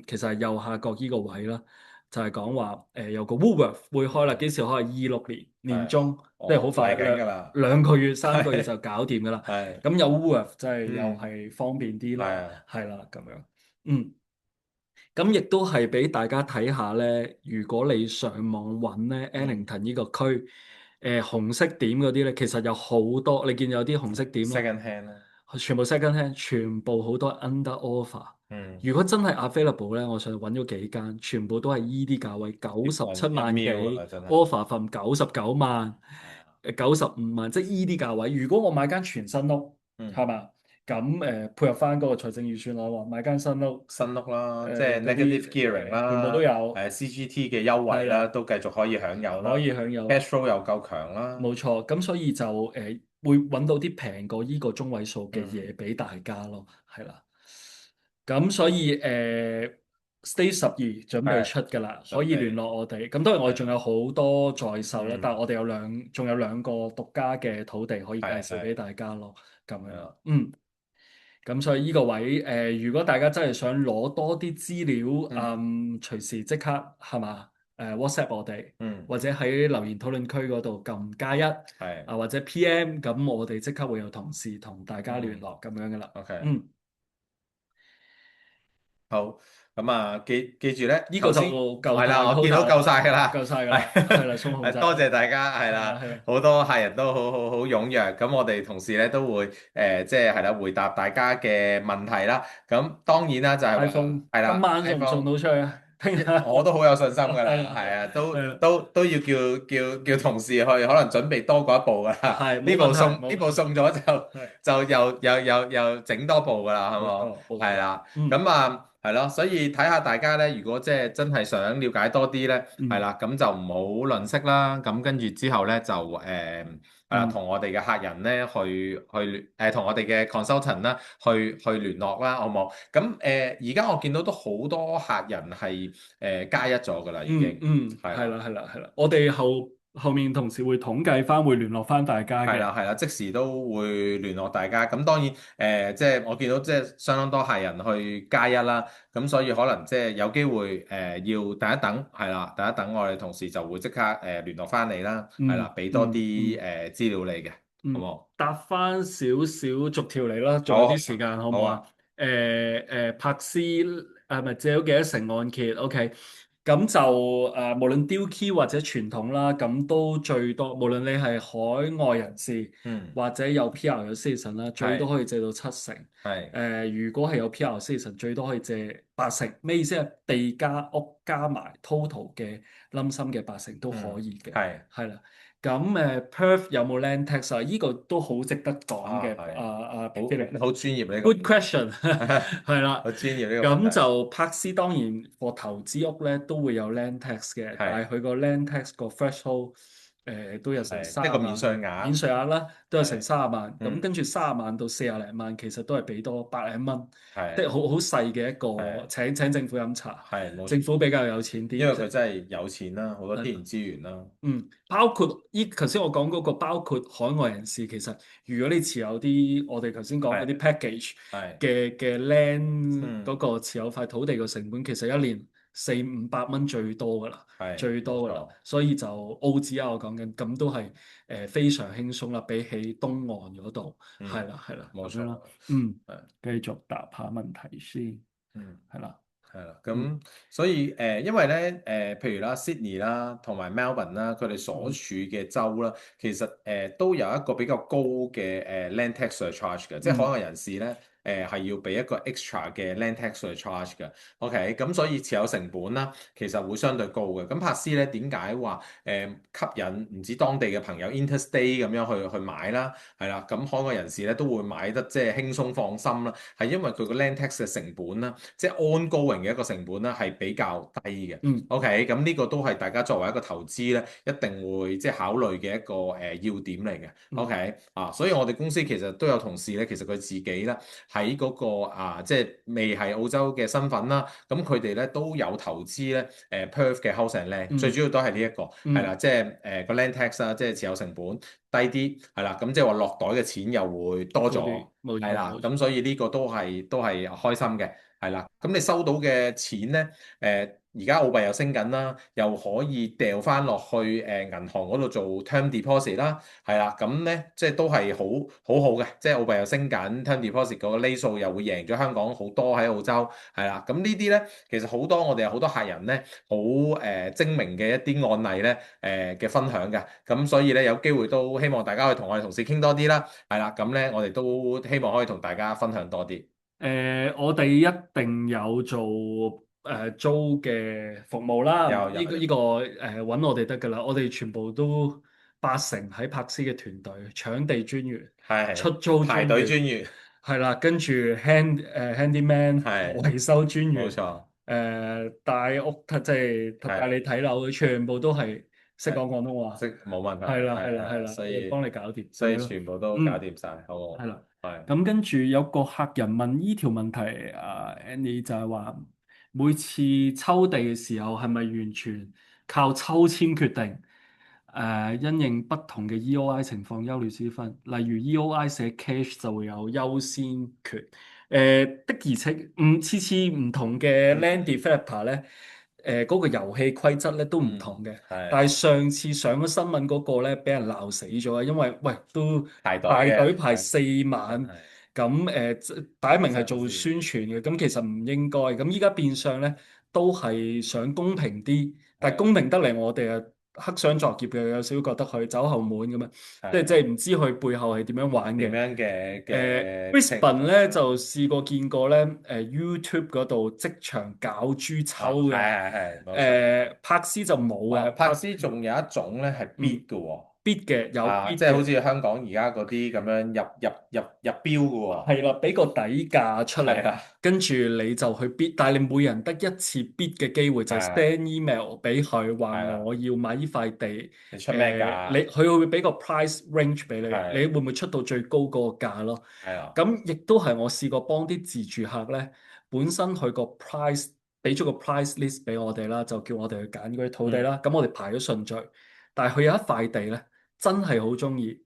其實係右下角依個位啦，就係講話有個 Woolworth 會開啦，幾時開？26年年中，即係好快兩個月、3個月就搞掂㗎啦。咁有 Woolworth 即係又係方便啲啦，係啦咁樣。咁亦都係俾大家睇下咧，如果你上網揾咧 Annington 呢個區，紅色點嗰啲咧，其實有好多，你見有啲紅色點咯。second hand 啦。全部 second hand，全部好多 under offer。如果真係 available 咧，我上去揾咗幾間，全部都係依啲價位，97萬幾 offer from 99萬，95萬，即係依啲價位。如果我買間全新屋，係嘛？咁配合翻嗰個財政預算我話買間新屋啦，即係 negative gearing 啦，全部都有CGT 嘅優惠啦，都繼續可以享有啦，可以享有 cash flow 又夠強啦。冇錯，咁所以就會揾到啲平過依個中位數嘅嘢俾大家咯，係啦。咁所以Stage 12準備出㗎啦，可以聯絡我哋。咁當然我哋仲有好多在售啦，但係我哋仲有兩個獨家嘅土地可以介紹俾大家咯，咁樣。咁所以呢個位如果大家真係想攞多啲資料，隨時即刻係嘛WhatsApp 我哋，或者喺留言討論區嗰度撳加一，係或者 PM，咁我哋即刻會有同事同大家聯絡咁樣噶啦。 OK，好，好，咁啊記住咧，呢個就頭先夠係啦，大我見到 quota 夠晒㗎啦，夠晒㗎啦，係啦，充控制。多謝大家，係啦係啊，好多客人都好踴躍，咁我哋同事咧都會即係啦回答大家嘅問題啦。咁當然啦，就係 iPhone 係啦今晚送唔 iPhone 送到出去啊？聽日我都好有信心㗎啦，係係啊，都係啦都要叫同事去，可能準備多過一步㗎啦。係呢部冇問題呢部送咗就又整多步㗎啦，係冇？冇錯係啦，嗯咁啊係咯，所以睇下大家咧，如果即係真係想了解多啲咧，係啦，咁就唔好吝嗇啦。咁跟住之後咧就係啦，同我哋嘅客人咧同我哋嘅 consultant 啦去聯絡啦，好冇？咁而家我見到都好多客人係加一咗㗎啦，已經係啦，我哋後面同事會統計翻，會聯絡翻大家嘅。係啦，即時都會聯絡大家。咁當然即係我見到即係相當多客人去加一啦，咁所以可能即係有機會要等一等，係啦，等一等我哋同事就會即刻聯絡翻你啦，係啦，俾多啲資料你嘅，好冇？答翻少少逐條嚟啦，仲有啲時間，好唔好啊？柏斯咪借咗幾多成按揭？OK。咁就無論 Deal Key 或者傳統啦，咁都最多，無論你係海外人士，或者有 PR 有 citizen 啦，最多可以借到7成。如果係有 PR citizen，最多可以借8成。咩意思啊？地加屋加埋 total 嘅冧心嘅8成都可以嘅。係啦。咁Perth 有冇 land tax 啊？依個都好值得講嘅。好專業呢個。Good question，係啦。好專業呢個。咁就柏斯當然個投資屋咧都會有 land tax 嘅，但係佢個 land tax 個 threshold 都有成30萬，一個免稅額，免稅額啦，都有成30萬。咁跟住30萬到40零萬，其實都係俾多百零蚊，即係好細嘅一個請政府飲茶。政府比較有錢啲，因為佢真係有錢啦，好多天然資源啦。包括頭先我講嗰個，包括海外人士，其實如果你持有啲我哋頭先講嗰啲 package 嘅 land 嗰個持有塊土地嘅成本，其實一年400-500蚊最多㗎啦，最多㗎啦。所以就澳紙啊，我講緊咁都係非常輕鬆啦，比起東岸嗰度係啦，冇錯啦。繼續答下問題先，係啦。咁所以因為咧譬如啦 Sydney 啦同埋 Melbourne 啦，佢哋所處嘅州啦，其實都有一個比較高嘅land tax surcharge 嘅，即係海外人士咧係要俾一個 extra 嘅 land tax surcharge 嘅。OK，咁所以持有成本啦，其實會相對高嘅。咁柏斯咧點解話吸引唔止當地嘅朋友 interstate 咁樣去買啦？係啦，咁海外人士咧都會買得即係輕鬆放心啦，係因為佢個 land tax 嘅成本啦，即係 ongoing 嘅一個成本咧係比較低嘅。OK，咁呢個都係大家作為一個投資咧，一定會即係考慮嘅一個要點嚟嘅。OK，所以我哋公司其實都有同事咧，其實佢自己咧喺嗰個即係未係澳洲嘅身份啦，咁佢哋咧都有投資咧Perth 嘅 house and land，最主要都係呢一個係啦，即係個 land tax 啦，即係持有成本低啲係啦，咁即係話落袋嘅錢又會多咗，係啦，咁所以呢個都係開心嘅，係啦，咁你收到嘅錢咧而家澳幣又升緊啦，又可以掉翻落去銀行嗰度做 term deposit 啦，係啦，咁咧即係都係好嘅，即係澳幣又升緊 term deposit 嗰個厘數又會贏咗香港好多喺澳洲，係啦，咁呢啲咧其實好多我哋有好多客人咧好精明嘅一啲案例咧嘅分享嘅，咁所以咧有機會都希望大家去同我哋同事傾多啲啦，係啦，咁咧我哋都希望可以同大家分享多啲。我哋一定有做租嘅服務啦，呢個揾我哋得㗎啦，我哋全部都80%喺柏斯嘅團隊，搶地專員，出租排隊專員，係啦，跟住 handyman 維修專員，冇錯，帶屋即係帶你睇樓，全部都係識講廣東話，冇問題，係啦，所以幫你搞掂，所以全部都搞掂晒，好唔好？係啦，咁跟住有個客人問呢條問題，Andy 就係話每次抽地嘅時候係咪完全靠抽籤決定？因應不同嘅 EOI 情況優劣之分，例如 EOI 寫 cash 就會有優先權，的而且次次唔同嘅 land developer 咧，嗰個遊戲規則咧都唔同嘅。係但係上次上咗新聞嗰個咧，俾人鬧死咗啊！因為喂都排隊排隊嘅，排4晚，係咁擺明係做真係宣傳嘅，咁其實唔應該。咁依家變相咧都係想公平啲，但係公平得嚟，我哋啊黑箱作業嘅，有少少覺得佢走後門咁樣，即係唔知佢背後係點樣玩嘅。點樣嘅Brisbane 咧就試過見過咧，YouTube 嗰度即場攪珠抽嘅，係冇錯。柏斯就冇嘅，柏斯仲有一種咧係 bid 嘅喎， bid 嘅有 bid 即係好嘅，似香港而家嗰啲咁樣入標嘅喎，係啦，俾個底價出嚟，係啊，跟住你就去 bid，但係你每人得一次 bid 嘅機會，就係啊 send email 俾佢係話啦我要買呢塊地，你出咩價？佢會俾個 price range 俾你，係你會唔會出到最高嗰個價咯？係啊，咁亦都係我試過幫啲自住客咧，本身佢個 price 俾咗個 price list 俾我哋啦，就叫我哋去揀嗰啲土地啦。咁我哋排咗順序，但係佢有一塊地咧，真係好中意，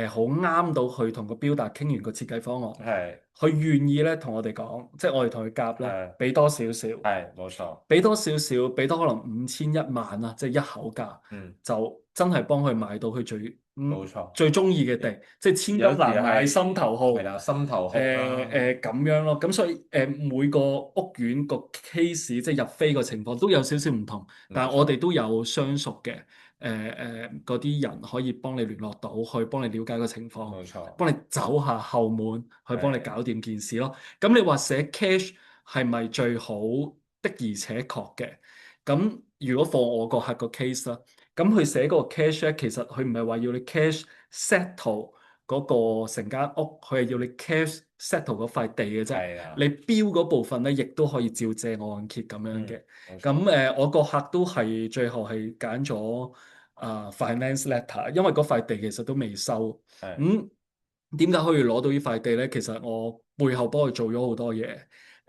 好啱到佢同個標達傾完個設計方案，係佢願意咧同我哋講，即係我哋同佢夾咧係，俾多少少，係冇錯，俾多少少，俾多可能5000、1萬啦，即係一口價，嗯，就真係幫佢買到佢冇錯，最中意嘅地，即係千金有時難買係心頭好。係啦，心頭好啦，咁樣咯，咁所以每個屋苑個 case 即係入飛個情況都有少少唔同，但係我哋都有相熟嘅嗰啲人可以幫你聯絡到，去幫你了解個情況，冇錯，幫你走下後門，去幫你係搞掂件事咯。咁你話寫 cash 係咪最好？的而且確嘅。咁如果放我個客個 case 啦，咁佢寫嗰個 cash 咧，其實佢唔係話要你 cash settle 嗰個成間屋，佢係要你 cash settle 嗰塊地嘅啫。係啊，你標嗰部分咧，亦都可以照借按揭咁樣嘅。冇錯咁我個客都係最後係揀咗finance letter，因為嗰塊地其實都未收。係咁點解可以攞到呢塊地咧？其實我背後幫佢做咗好多嘢。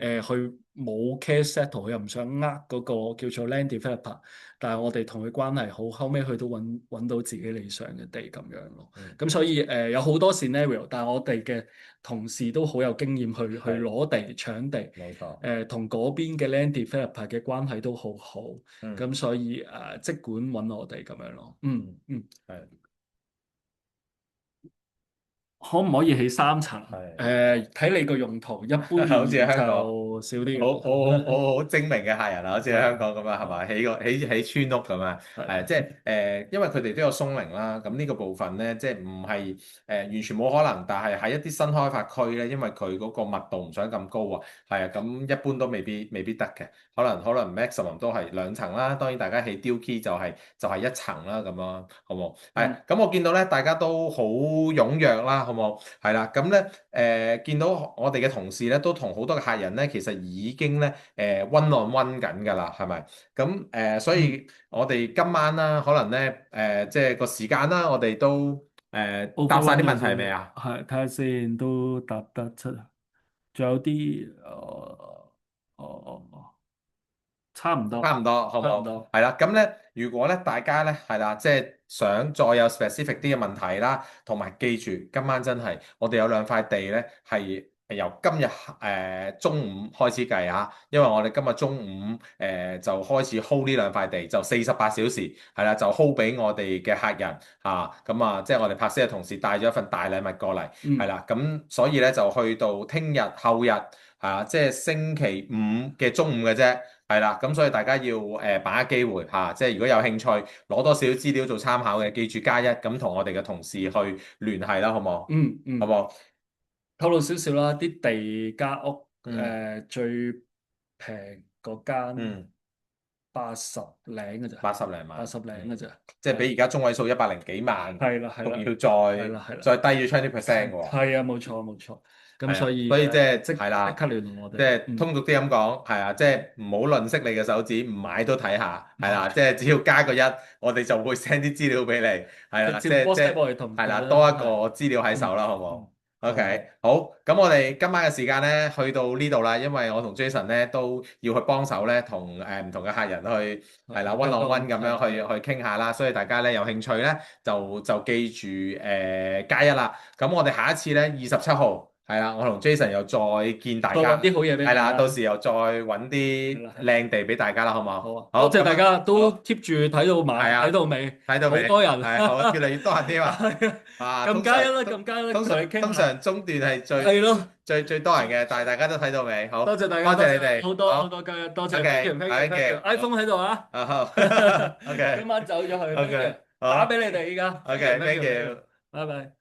佢冇 cash settle，佢又唔想嗰個叫做 land developer，但係我哋同佢關係好，後尾佢都揾到自己理想嘅地咁樣咯。咁所以有好多 scenario，但係我哋嘅同事都好有經驗去攞地搶地，冇錯，同嗰邊嘅 land developer 嘅關係都好好，咁嗯所以即管揾我哋咁樣咯。係可唔可以起3層？係睇你個用途，一般好似喺香港就少啲嘅。好精明嘅客人啊，好似喺香港咁啊，係嘛？起村屋咁啊，即係因為佢哋都有鬆齡啦，咁呢個部分咧，即係唔係完全冇可能，但係喺一啲新開發區咧，因為佢嗰個密度唔想咁高啊，係啊，咁一般都未必得嘅，可能 maximum 都係2層啦，當然大家起 Dukey 就係1層啦，咁咯，好冇？咁我見到咧，大家都好踴躍啦。好冇？係啦，咁咧見到我哋嘅同事咧，都同好多嘅客人咧，其實已經咧one on one 緊㗎啦，係咪？咁所以我哋今晚啦，可能咧即係個時間啦，我哋都答晒啲問題未啊？係，睇下先，都答得出。仲有啲差唔多，差唔多，好唔好？差唔多。係啦，咁咧，如果咧大家咧係啦，即係想再有 specific 啲嘅問題啦，同埋記住，今晚真係我哋有2塊地咧，係由今日中午開始計嚇，因為我哋今日中午就開始 hold 呢2塊地，就48小時，係啦，就 hold 俾我哋嘅客人嚇，咁即係我哋柏斯嘅同事帶咗一份大禮物過嚟，係啦，咁所以咧就去到聽日後日即係星期五嘅中午嘅啫。係啦，咁所以大家要把握機會嚇，即係如果有興趣攞多少資料做參考嘅，記住+1，咁同我哋嘅同事去聯繫啦，好冇？好冇？透露少少啦，啲地加屋最平嗰間80零嘅咋，80零萬，80零嘅咋，即係比而家中位數100零幾萬，係啦，仲要係再低咗20%嘅喎。係啊，冇錯冇錯。咁所以即係即刻聯絡我哋，即係通俗啲咁講，係啊，即係唔好吝嗇你嘅手指，唔買都睇下，係啦，即係只要加個1，我哋就會 send 啲資料俾你，係啦，即係係啦，多一個資料喺手啦，好冇？OK，好，咁我哋今晚嘅時間咧去到呢度啦，因為我同 Jason 咧都要去幫手咧，同唔同嘅客人去係啦 one on one 咁樣去傾下啦，所以大家咧有興趣咧就記住+1啦。咁我哋下一次咧27號。係啦，我同 Jason 又再見大家，再揾啲好嘢俾係啦，大家到時又再揾係啲啦靚地俾大家啦，好唔好？好啊，好，多謝大咁家都好 keep 住睇到晚，係啊睇到尾，睇到未？好多人，係好，越嚟越多人添啊！啊，撳加一啦，通撳加一啦，通同你傾下，常通常中段係係咯，最多人嘅，但係大家都睇到未？好，多謝大家，多謝你哋，好多好好多加一，多謝 OK， ，thank you，thank OK， you，iPhone 喺度啊，啊好今，OK，晚走咗去 OK， ，thank you，好打俾你哋依家 OK，thank you。拜拜。